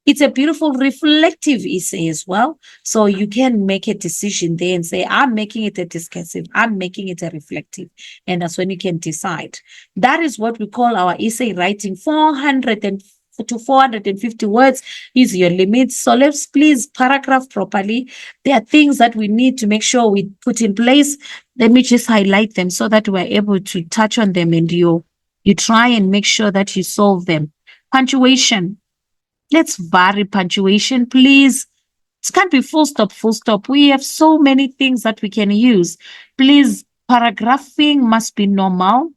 It's a beautiful reflective essay as well. So you can make a decision there and say, I'm making it a discursive, I'm making it a reflective. And that's when you can decide. That is what we call our essay writing. 400 to 450 words is your limit. So let's please paragraph properly. There are things that we need to make sure we put in place. Let me just highlight them so that we're able to touch on them, and you try and make sure that you solve them. Punctuation. Let's vary punctuation, please. It can't be full stop, full stop. We have so many things that we can use. Please, paragraphing must be normal.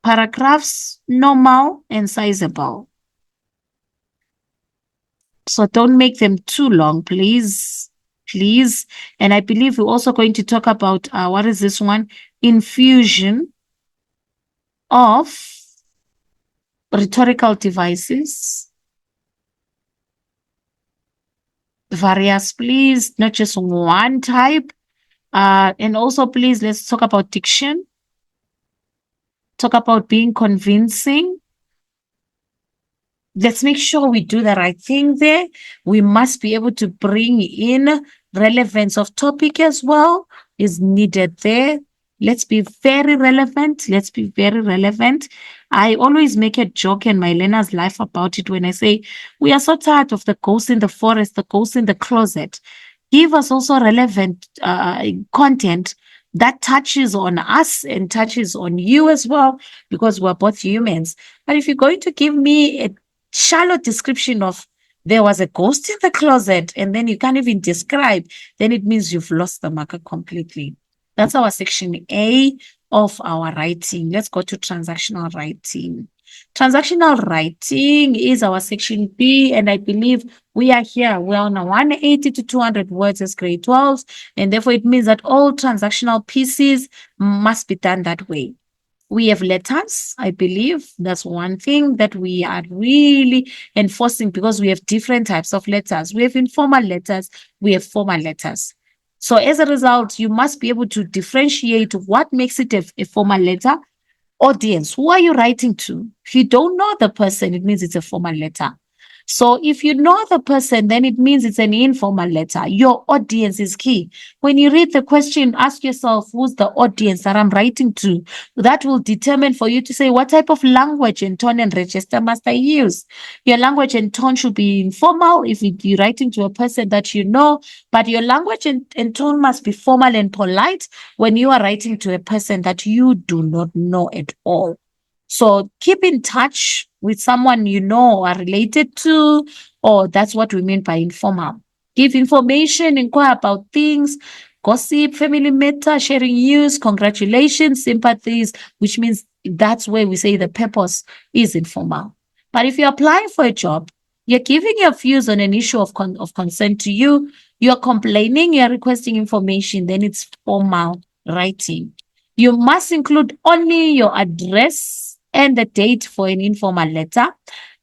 Paragraphs, normal and sizable. So don't make them too long, please. Please. And I believe we're also going to talk about, what is this one? Infusion of rhetorical devices. Various, please, not just one type. And also, please, let's talk about diction. Talk about being convincing. Let's make sure we do the right thing there. We must be able to bring in relevance of topic as well is needed there. Let's be very relevant. Let's be very relevant. I always make a joke in my learners' life about it when I say, we are so tired of the ghost in the forest, the ghost in the closet. Give us also relevant content that touches on us and touches on you as well, because we're both humans. But if you're going to give me a shallow description of there was a ghost in the closet and then you can't even describe, then it means you've lost the marker completely. That's our section A of our writing. Let's go to transactional writing. Transactional writing is our section B, and I believe we are here. We're on a 180 to 200 words as grade 12s, and therefore it means that all transactional pieces must be done that way. We have letters, I believe. That's one thing that we are really enforcing, because we have different types of letters. We have informal letters, we have formal letters. So as a result, you must be able to differentiate what makes it a formal letter. Audience, who are you writing to? If you don't know the person, it means it's a formal letter. So if you know the person, then it means it's an informal letter. Your audience is key. When you read the question, ask yourself, who's the audience that I'm writing to? That will determine for you to say, what type of language and tone and register must I use? Your language and tone should be informal if you're writing to a person that you know, but your language and tone must be formal and polite when you are writing to a person that you do not know at all. So keep in touch with someone you know or are related to, or that's what we mean by informal. Give information, inquire about things, gossip, family matter, sharing news, congratulations, sympathies, which means that's where we say the purpose is informal. But if you're applying for a job, you're giving your views on an issue of concern to you, you're complaining, you're requesting information, then it's formal writing. You must include only your address and the date for an informal letter,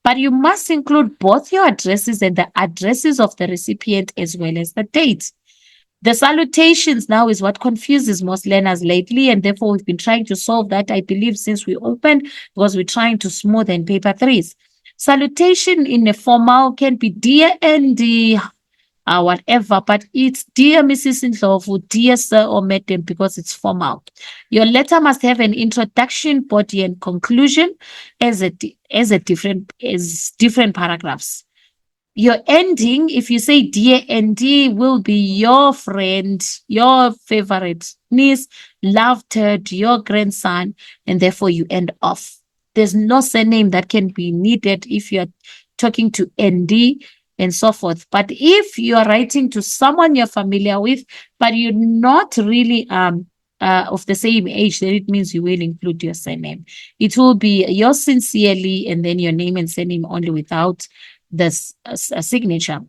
but you must include both your addresses and the addresses of the recipient as well as the date. The salutations now is what confuses most learners lately, and therefore we've been trying to solve that, I believe, since we opened, because we're trying to smoothen paper threes. Salutation in a formal can be dear ND, whatever, but it's dear Mrs. Ndlovu, dear sir or madam, because it's formal. Your letter must have an introduction, body, and conclusion as different paragraphs. Your ending, if you say dear ND, will be your friend, your favorite niece, loved her, your grandson, and therefore you end off. There's no surname that can be needed if you're talking to ND and so forth. But if you're writing to someone you're familiar with, but you're not really of the same age, then it means you will include your surname. It will be yours sincerely and then your name and surname only without the signature.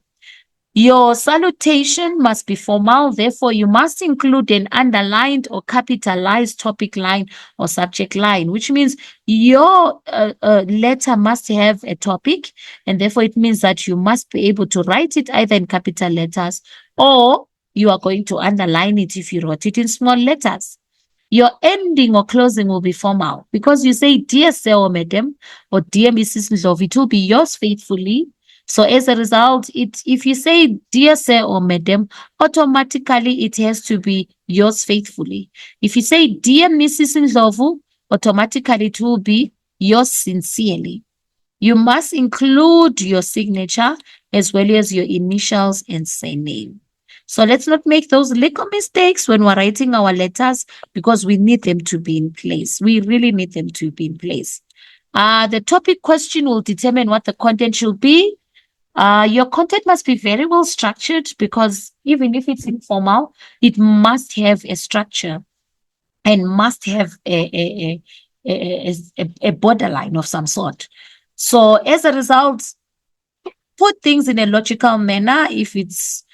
Your salutation must be formal, therefore, you must include an underlined or capitalized topic line or subject line, which means your letter must have a topic, and therefore, it means that you must be able to write it either in capital letters or you are going to underline it if you wrote it in small letters. Your ending or closing will be formal because you say, Dear Sir or Madam, or Dear Mrs. Ndlovu, it will be yours faithfully. So as a result, if you say Dear Sir or Madam, automatically it has to be yours faithfully. If you say Dear Mrs. Ndlovu, automatically it will be yours sincerely. You must include your signature as well as your initials and surname. So let's not make those little mistakes when we're writing our letters because we need them to be in place. We really need them to be in place. The topic question will determine what the content should be. Your content must be very well structured because even if it's informal, it must have a structure and must have a borderline of some sort. So as a result, put things in a logical manner if it's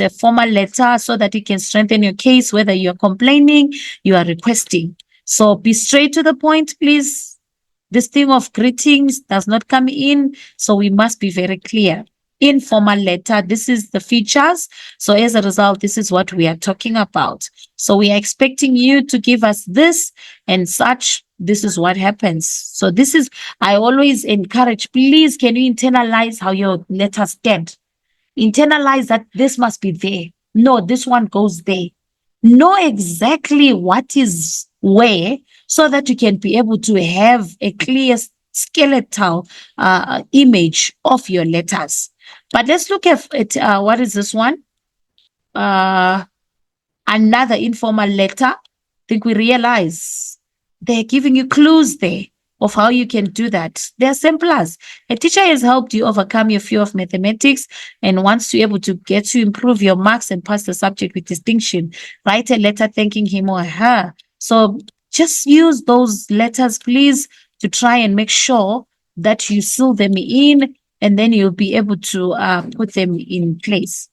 a formal letter so that it can strengthen your case, whether you're complaining, you are requesting. So be straight to the point, please. This thing of greetings does not come in, so we must be very clear. Informal letter, this is the features. So as a result, this is what we are talking about. So we are expecting you to give us this and such. This is what happens. So this is, I always encourage, please, can you internalize how your letters stand? Internalize that this must be there. No, this one goes there. Know exactly what is where so that you can be able to have a clear skeletal image of your letters. But let's look at what is this one? Another informal letter. I think we realize they're giving you clues there of how you can do that. They're simple as a teacher has helped you overcome your fear of mathematics and wants to be able to get you improve your marks and pass the subject with distinction. Write a letter thanking him or her. So just use those letters, please, to try and make sure that you seal them in, and then you'll be able to put them in place.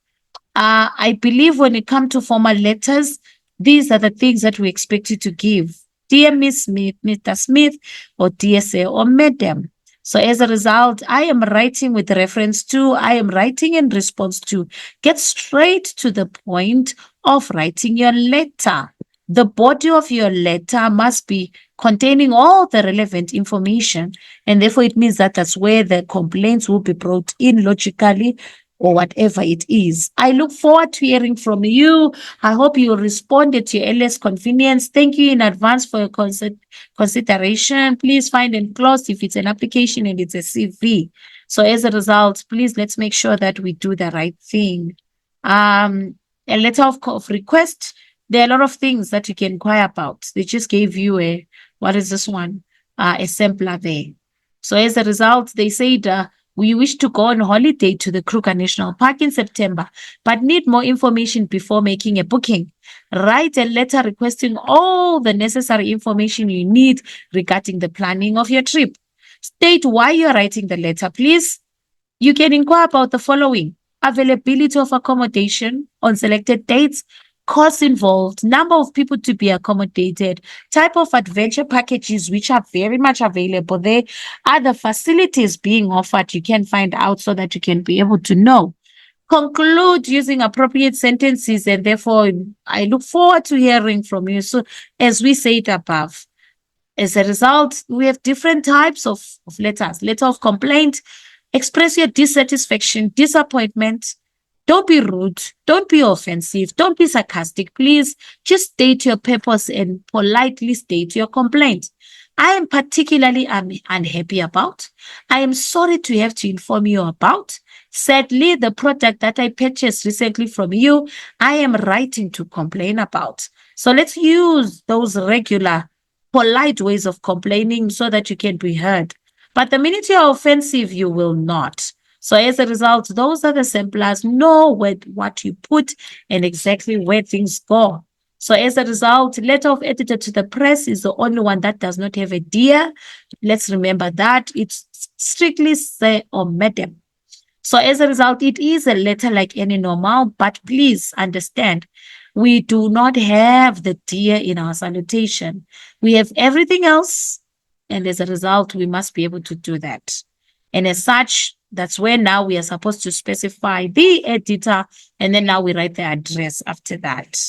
I believe when it comes to formal letters, these are the things that we expect you to give. Dear Miss Smith, Mr. Smith, or dear Sir or Madam. So as a result, I am writing with reference to, I am writing in response to. Get straight to the point of writing your letter. The body of your letter must be containing all the relevant information, and therefore it means that that's where the complaints will be brought in logically or whatever it is. I look forward to hearing from you. I hope you respond at your earliest convenience. Thank you in advance for your consideration. Please find enclosed if it's an application and it's a CV. So as a result, please let's make sure that we do the right thing. A letter of request. There are a lot of things that you can inquire about. They just gave you what is this one? A sampler there. So as a result, they said, we wish to go on holiday to the Kruger National Park in September, but need more information before making a booking. Write a letter requesting all the necessary information you need regarding the planning of your trip. State why you're writing the letter, please. You can inquire about the following: availability of accommodation on selected dates, costs involved, number of people to be accommodated, type of adventure packages which are very much available. There are the facilities being offered. You can find out so that you can be able to know. Conclude using appropriate sentences, and therefore I look forward to hearing from you. So as we said above, as a result, we have different types of letters. Letter of complaint, express your dissatisfaction, disappointment. Don't be rude. Don't be offensive. Don't be sarcastic. Please just state your purpose and politely state your complaint. I am particularly unhappy about. I am sorry to have to inform you about. Sadly, the product that I purchased recently from you, I am writing to complain about. So let's use those regular, polite ways of complaining so that you can be heard. But the minute you're offensive, you will not. So as a result, those are the samplers. Know what you put and exactly where things go. So as a result, letter of editor to the press is the only one that does not have a dear. Let's remember that. It's strictly sir or madam. So as a result, it is a letter like any normal, but please understand, we do not have the dear in our salutation. We have everything else, and as a result, we must be able to do that. And as such, that's where now we are supposed to specify the editor, and then now we write the address after that.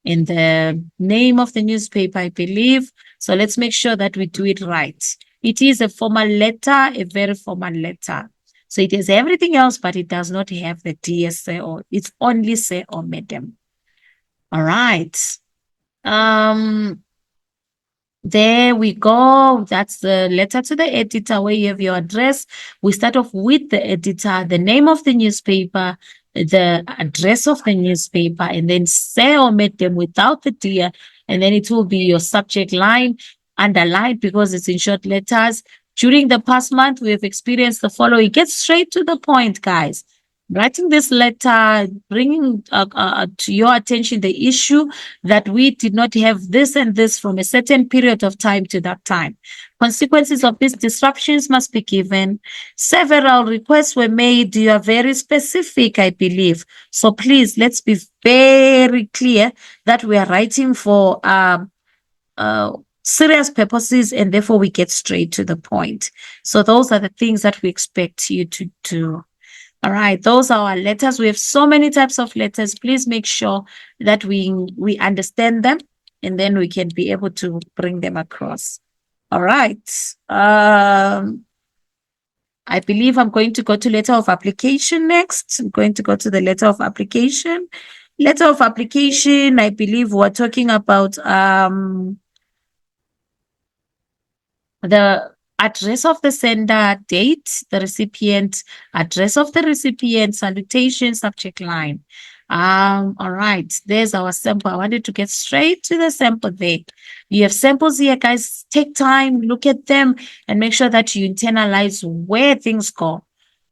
In the name of the newspaper, I believe. So let's make sure that we do it right. It is a formal letter, a very formal letter. So it has everything else, but it does not have the dear sir, or it's only sir or madam. All right. There we go. That's the letter to the editor where you have your address. We start off with the editor, the name of the newspaper, the address of the newspaper, and then sir or madam without the dear. And then it will be your subject line underlined because it's in short letters. During the past month, we have experienced the following. Get straight to the point, guys. Writing this letter, bringing to your attention the issue that we did not have this and this from a certain period of time to that time. Consequences of these disruptions must be given. Several requests were made. You are very specific, I believe. So please, let's be very clear that we are writing for serious purposes, and therefore we get straight to the point. So those are the things that we expect you to do. All right, those are our letters. We have so many types of letters. Please make sure that we understand them, and then we can be able to bring them across. All right. I believe I'm going to go to letter of application next. I'm going to go to the letter of application. Letter of application, I believe we're talking about the address of the sender, date, the recipient, address of the recipient, salutation, subject line. All right, there's our sample. I wanted to get straight to the sample there. You have samples here, guys. Take time, look at them, and make sure that you internalize where things go.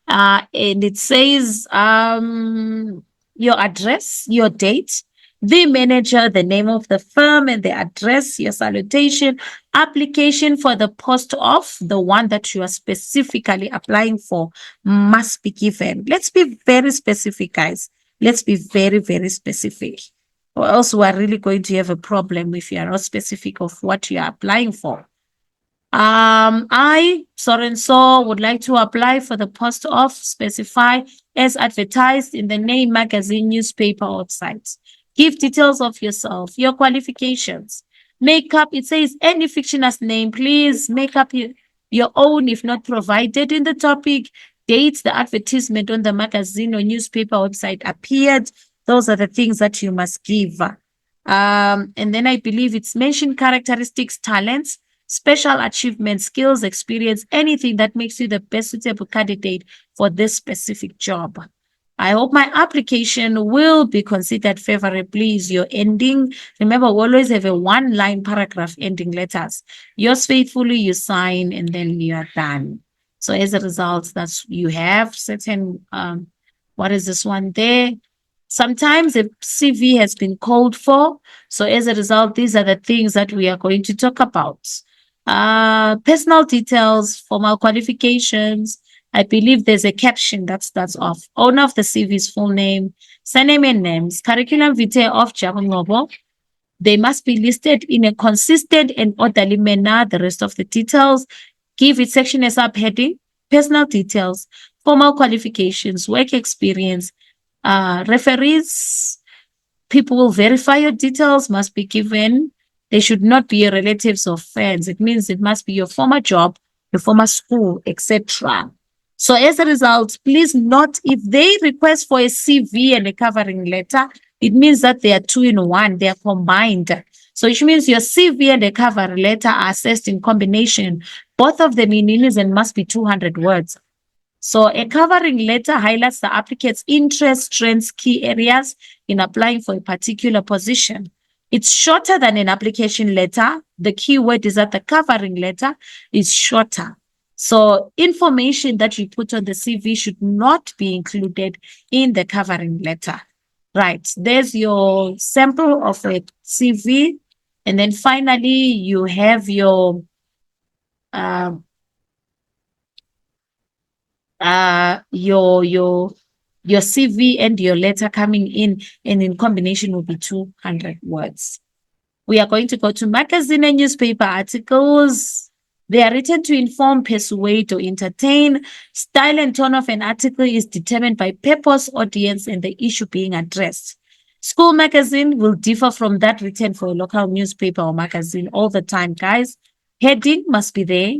And it says your address, your date, the manager, the name of the firm, and the address, your salutation, application for the post of the one that you are specifically applying for must be given. Let's be very specific, guys. Let's be very, very specific. Or else we are really going to have a problem if you are not specific of what you are applying for. I, so and so, would like to apply for the post of specify as advertised in the name, magazine, newspaper, website. Give details of yourself, your qualifications. Make up, it says any fictitious name, please make up your own if not provided in the topic. Dates the advertisement on the magazine or newspaper website appeared. Those are the things that you must give. And then I believe it's mentioned characteristics, talents, special achievements, skills, experience, anything that makes you the best suitable candidate for this specific job. I hope my application will be considered favorably. Is your ending. Remember, we always have a one-line paragraph ending letters. Yours faithfully, you sign, and then you are done. So as a result, that's you have certain, what is this one there? Sometimes a CV has been called for. So as a result, these are the things that we are going to talk about. Personal details, formal qualifications, I believe there's a caption that starts off. Owner of the CV's full name, surname and names, curriculum vitae of Jabangobo. They must be listed in a consistent and orderly manner. The rest of the details, give its section a subheading, personal details, formal qualifications, work experience, referees. People will verify your details, must be given. They should not be your relatives or friends. It means it must be your former job, your former school, etc. So as a result, please note if they request for a CV and a covering letter, it means that they are two in one, they are combined. So which means your CV and a cover letter are assessed in combination. Both of them in unison must be 200 words. So a covering letter highlights the applicant's interest, strengths, key areas in applying for a particular position. It's shorter than an application letter. The key word is that the covering letter is shorter. So information that you put on the CV should not be included in the covering letter. Right, there's your sample of a CV. And then finally, you have your your CV and your letter coming in, and in combination will be 200 words. We are going to go to magazine and newspaper articles. They are written to inform, persuade, or entertain. Style and tone of an article is determined by purpose, audience, and the issue being addressed. School magazine will differ from that written for a local newspaper or magazine all the time, guys. Heading must be there.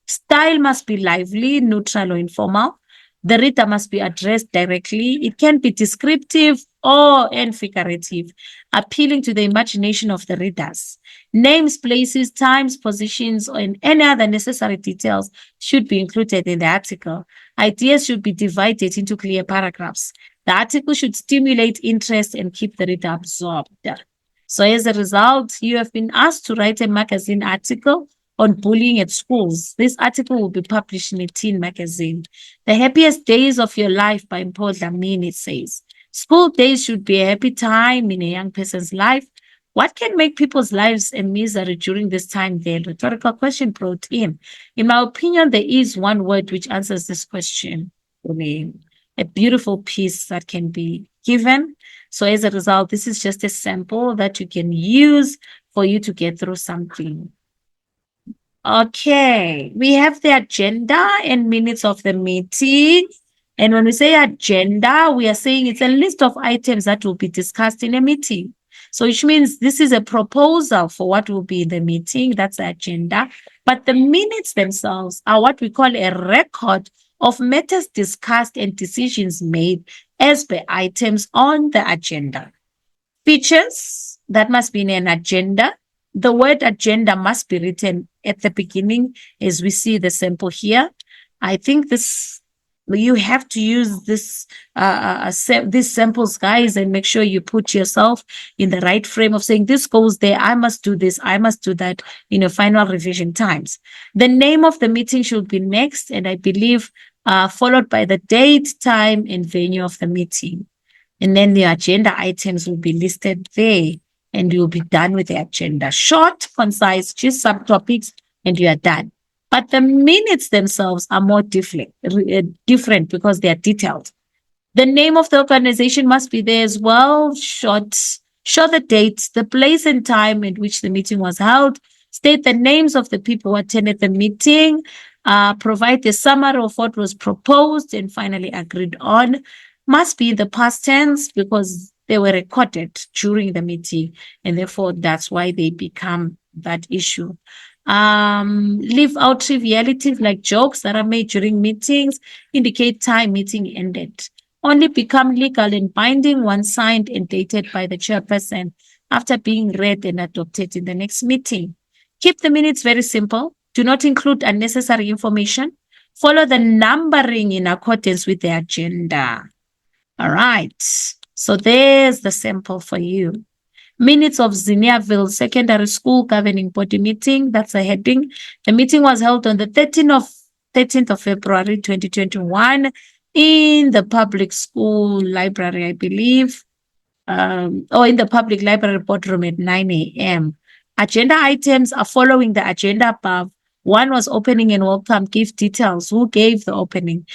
Style must be lively, neutral, or informal. The reader must be addressed directly. It can be descriptive or and figurative, appealing to the imagination of the readers. Names, places, times, positions, and any other necessary details should be included in the article. Ideas should be divided into clear paragraphs. The article should stimulate interest and keep the reader absorbed. So as a result, you have been asked to write a magazine article on bullying at schools. This article will be published in a teen magazine. The happiest days of your life by Paul Dlamini, it says. School days should be a happy time in a young person's life. What can make people's lives a misery during this time? The rhetorical question brought in. In my opinion, there is one word which answers this question. A beautiful piece that can be given. So as a result, this is just a sample that you can use for you to get through something. Okay, we have the agenda and minutes of the meeting. And when we say agenda, we are saying it's a list of items that will be discussed in a meeting. So which means this is a proposal for what will be in the meeting. That's the agenda. But the minutes themselves are what we call a record of matters discussed and decisions made as per items on the agenda. Features that must be in an agenda. The word agenda must be written at the beginning, as we see the sample here. I think you have to use these samples, guys, and make sure you put yourself in the right frame of saying this goes there. I must do this. I must do that in your final revision times. The name of the meeting should be next, and I believe followed by the date, time, and venue of the meeting. And then the agenda items will be listed there, and you'll be done with the agenda. Short, concise, just subtopics, and you are done. But the minutes themselves are more different because they are detailed. The name of the organization must be there as well. Short, show the date, the place and time in which the meeting was held. State the names of the people who attended the meeting. Provide a summary of what was proposed and finally agreed on. Must be in the past tense because they were recorded during the meeting, and therefore that's why they become that issue. Leave out trivialities like jokes that are made during meetings, indicate time meeting ended. Only become legal and binding once signed and dated by the chairperson after being read and adopted in the next meeting. Keep the minutes very simple. Do not include unnecessary information. Follow the numbering in accordance with the agenda. All right. So there's the sample for you. Minutes of Zinniaville Secondary School Governing Body Meeting. That's a heading. The meeting was held on the 13th of February 2021 in the public school library, I believe, or in the public library boardroom at 9 a.m. Agenda items are following the agenda above. 1 was opening and welcome, give details. Who gave the opening?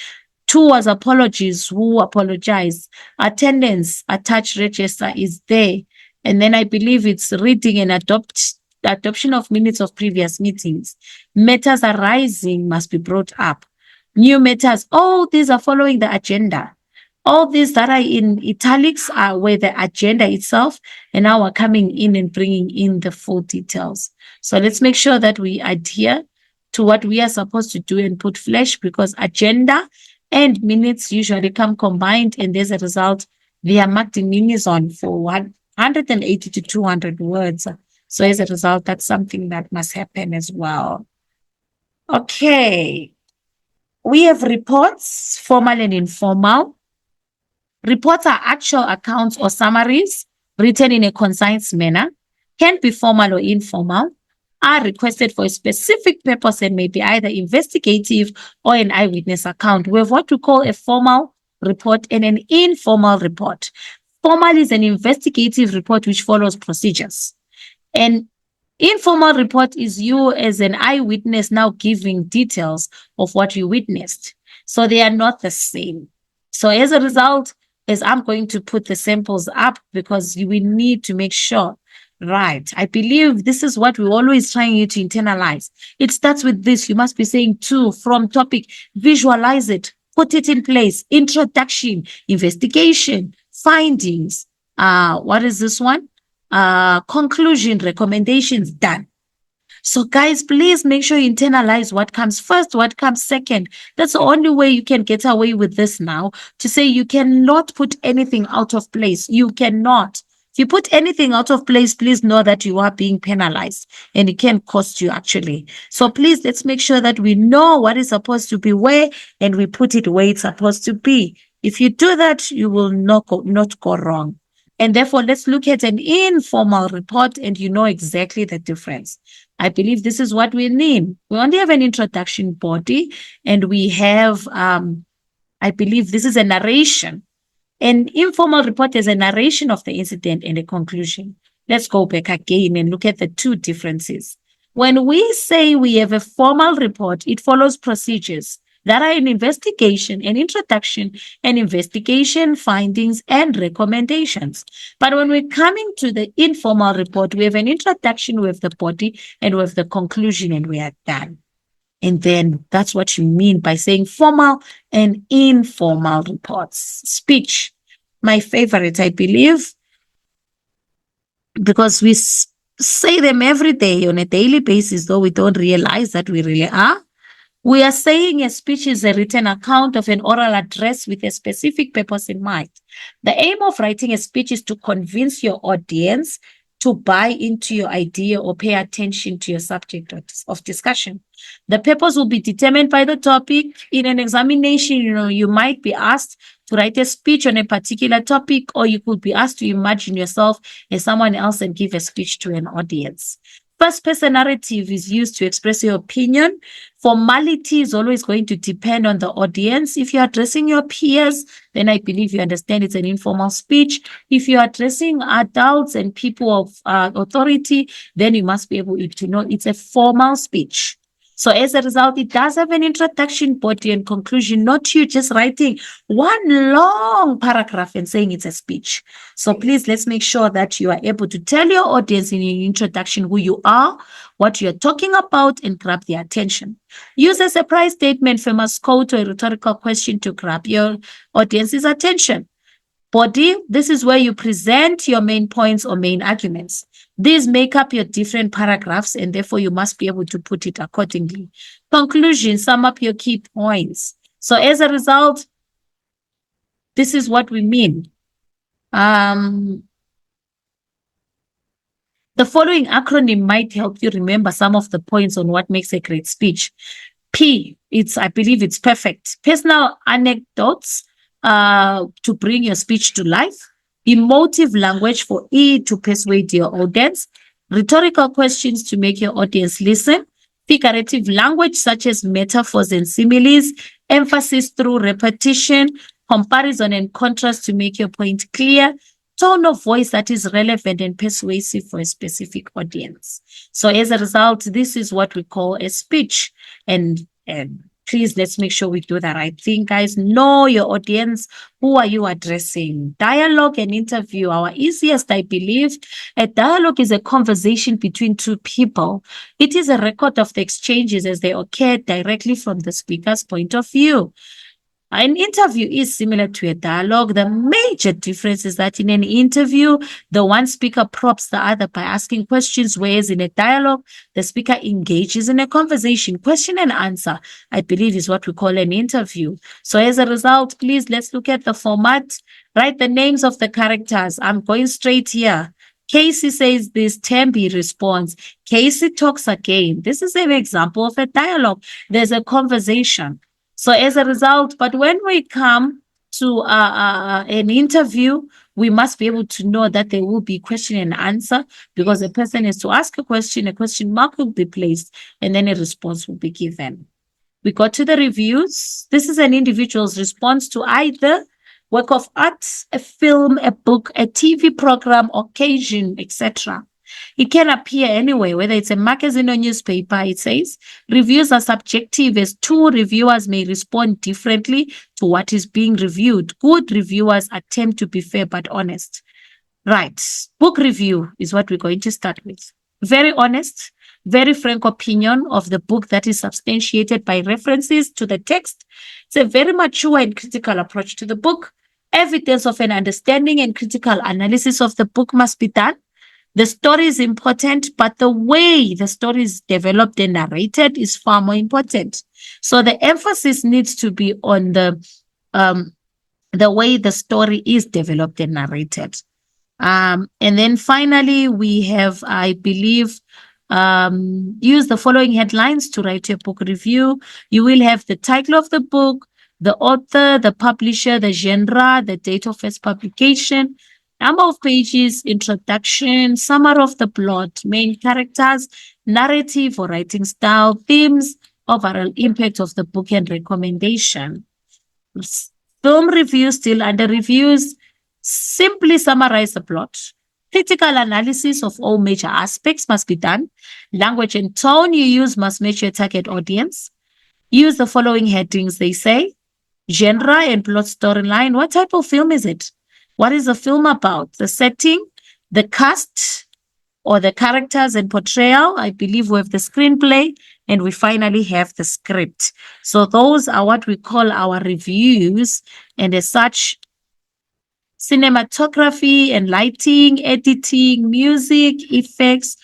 2 was apologies. Who apologized? Attendance, attached register is there. And then I believe it's reading and adoption of minutes of previous meetings. Matters arising must be brought up. New matters, all these are following the agenda. All these that are in italics are where the agenda itself, and now we're coming in and bringing in the full details. So let's make sure that we adhere to what we are supposed to do and put flesh, because agenda and minutes usually come combined, and as a result, they are marked in unison for 180 to 200 words. So as a result, that's something that must happen as well. Okay. We have reports, formal and informal. Reports are actual accounts or summaries written in a concise manner, can be formal or informal, are requested for a specific purpose and may be either investigative or an eyewitness account. We have what we call a formal report and an informal report. Formal is an investigative report which follows procedures. And informal report is you as an eyewitness now giving details of what you witnessed. So they are not the same. So as a result, as I'm going to put the samples up, because we need to make sure, right? I believe this is what we're always trying you to internalize. It starts with this. You must be saying to, from, topic, visualize it, put it in place, introduction, investigation, findings. What is this one? Conclusion, recommendations, done. So guys, please make sure you internalize what comes first, what comes second. That's the only way you can get away with this now, to say you cannot put anything out of place. You cannot. If you put anything out of place, please know that you are being penalized, and it can cost you actually. So please, let's make sure that we know what is supposed to be where, and we put it where it's supposed to be. If you do that, you will not go wrong. And therefore, let's look at an informal report, and you know exactly the difference. I believe this is what we need. We only have an introduction body, and we have, I believe this is a narration. An informal report is a narration of the incident and a conclusion. Let's go back again and look at the two differences. When we say we have a formal report, it follows procedures that are an investigation, an introduction, an investigation, findings, and recommendations. But when we're coming to the informal report, we have an introduction, we have the body, and we have the conclusion, and we are done. And then that's what you mean by saying formal and informal reports. Speech, my favorite, I believe, because we say them every day on a daily basis, though we don't realize that we really are. We are saying a speech is a written account of an oral address with a specific purpose in mind. The aim of writing a speech is to convince your audience to buy into your idea or pay attention to your subject of discussion. The purpose will be determined by the topic. In an examination, you might be asked to write a speech on a particular topic, or you could be asked to imagine yourself as someone else and give a speech to an audience. First-person narrative is used to express your opinion. Formality is always going to depend on the audience. If you're addressing your peers, then I believe you understand it's an informal speech. If you're addressing adults and people of authority, then you must be able to know it's a formal speech. So as a result, it does have an introduction, body, and conclusion, not you just writing one long paragraph and saying it's a speech. So please, let's make sure that you are able to tell your audience in your introduction who you are, what you're talking about, and grab their attention. Use a surprise statement, famous quote, or a rhetorical question to grab your audience's attention. Body, this is where you present your main points or main arguments. These make up your different paragraphs, and therefore you must be able to put it accordingly. Conclusion, sum up your key points. So as a result, this is what we mean. The following acronym might help you remember some of the points on what makes a great speech. P, I believe it's perfect. Personal anecdotes to bring your speech to life. Emotive language for E, to persuade your audience. Rhetorical questions to make your audience listen. Figurative language such as metaphors and similes. Emphasis through repetition. Comparison and contrast to make your point clear. tone of voice that is relevant and persuasive for a specific audience. So as a result, this is what we call a speech. And please, let's make sure we do the right thing, guys. Know your audience. Who are you addressing? Dialogue and interview. Our easiest, I believe. A dialogue is a conversation between two people. It is a record of the exchanges as they occur directly from the speaker's point of view. An interview is similar to a dialogue. The major difference is that in an interview, the one speaker prompts the other by asking questions, whereas in a dialogue, the speaker engages in a conversation. Question and answer, I believe, is what we call an interview. So as a result, please, let's look at the format. Write the names of the characters. I'm going straight here. Casey says this, Tembi responds. Casey talks again. This is an example of a dialogue. There's a conversation. So as a result, but when we come to an interview, we must be able to know that there will be question and answer, because the person is to ask a question mark will be placed, and then a response will be given. We got to the reviews. This is an individual's response to either work of art, a film, a book, a TV program, occasion, etc. It can appear anyway, whether it's a magazine or newspaper. It says reviews are subjective, as two reviewers may respond differently to what is being reviewed. Good reviewers attempt to be fair but honest. Right. Book review is what we're going to start with. Very honest, very frank opinion of the book that is substantiated by references to the text. It's a very mature and critical approach to the book. Evidence of an understanding and critical analysis of the book must be done. The story is important, but the way the story is developed and narrated is far more important. So the emphasis needs to be on the way the story is developed and narrated. And then finally, we have, I believe, use the following headlines to write your book review. You will have the title of the book, the author, the publisher, the genre, the date of first publication, number of pages, introduction, summary of the plot, main characters, narrative or writing style, themes, overall impact of the book, and recommendation. Film review, still under reviews, simply summarize the plot. Critical analysis of all major aspects must be done. Language and tone you use must match your target audience. Use the following headings, they say. Genre and plot storyline. What type of film is it? What is the film about? The setting, the cast, or the characters and portrayal. I believe we have the screenplay, and we finally have the script. So those are what we call our reviews. And as such, cinematography and lighting, editing, music, effects,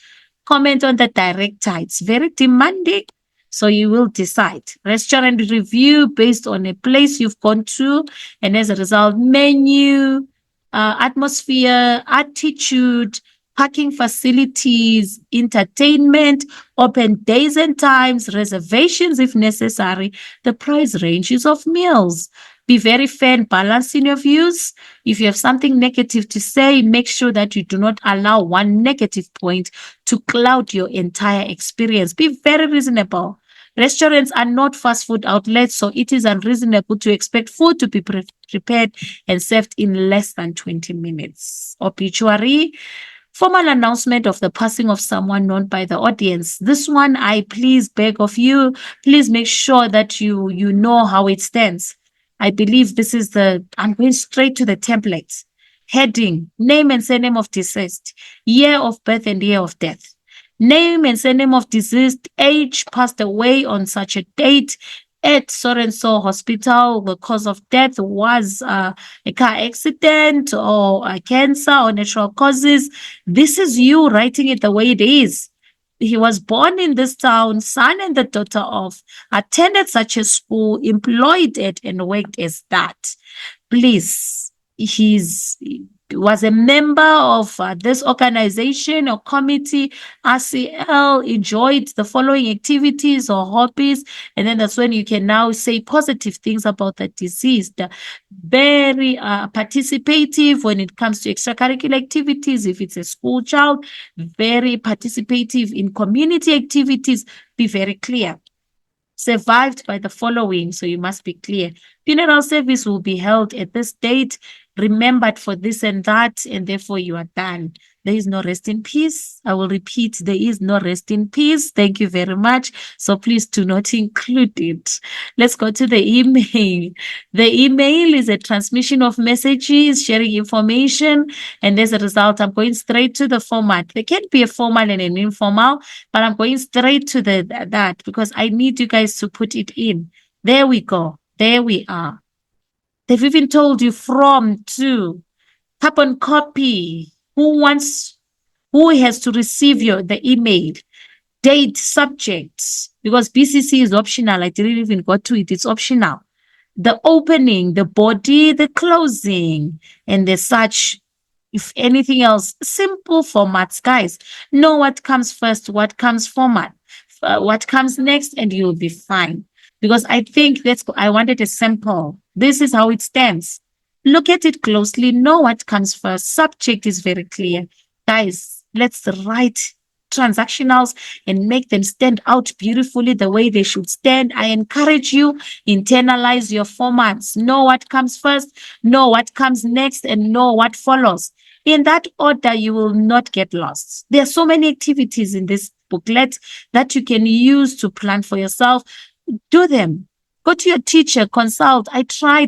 comment on the director. It's very demanding. So you will decide. Restaurant review based on a place you've gone to, and as a result, menu, atmosphere, attitude, parking facilities, entertainment, open days and times, reservations if necessary, the price ranges of meals. Be very fair and balanced in your views. If you have something negative to say, make sure that you do not allow one negative point to cloud your entire experience. Be very reasonable. Restaurants are not fast food outlets, so it is unreasonable to expect food to be prepared and served in less than 20 minutes. Obituary, formal announcement of the passing of someone known by the audience. This one, I please beg of you, please make sure that you know how it stands. I believe this is I'm going straight to the templates. Heading, name and surname of deceased, year of birth and year of death. Name and surname of deceased, age, passed away on such a date at so-and-so hospital. The cause of death was a car accident or a cancer or natural causes. This is you writing it the way it is. He was born in this town, son and the daughter of, attended such a school, employed at and worked as that. Please, was a member of this organization or committee, RCL, enjoyed the following activities or hobbies, and then that's when you can now say positive things about the deceased. Very participative when it comes to extracurricular activities. If it's a school child, very participative in community activities. Be very clear. Survived by the following, so you must be clear. Funeral service will be held at this date. remembered for this and that, and therefore you are done. There is no rest in peace. I will repeat, there is no rest in peace. Thank you very much. So please do not include it. Let's go to the email. The email is a transmission of messages, sharing information, and as a result, I'm going straight to the format. There can be a formal and an informal, but I'm going straight to that because I need you guys to put it in. There we go. There we are. They've even told you from, to, carbon copy. Who has to receive the email? Date, subject, because BCC is optional. I didn't even go to it. It's optional. The opening, the body, the closing, and the such. If anything else, simple formats, guys. Know what comes first, what comes format, what comes next, and you'll be fine. Because I think I wanted a sample. This is how it stands. Look at it closely. Know what comes first. Subject is very clear. Guys, let's write transactionals and make them stand out beautifully the way they should stand. I encourage you, internalize your formats. Know what comes first, know what comes next, and know what follows. In that order, you will not get lost. There are so many activities in this booklet that you can use to plan for yourself. Do them. Go to your teacher, consult. I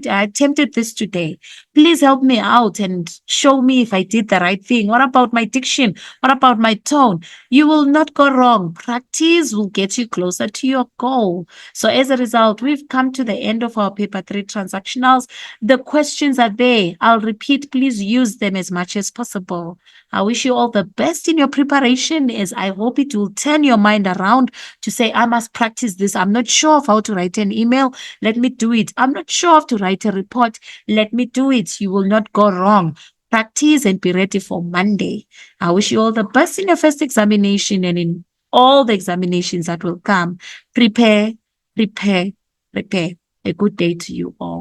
attempted this today. Please help me out and show me if I did the right thing. What about my diction? What about my tone? You will not go wrong. Practice will get you closer to your goal. So as a result, we've come to the end of our paper 3 transactionals. The questions are there. I'll repeat, please use them as much as possible. I wish you all the best in your preparation, as I hope it will turn your mind around to say, I must practice this. I'm not sure of how to write an email. Let me do it. I'm not sure how to write a report. Let me do it. You will not go wrong. Practice and be ready for Monday. I wish you all the best in your first examination and in all the examinations that will come. Prepare, prepare, prepare. A good day to you all.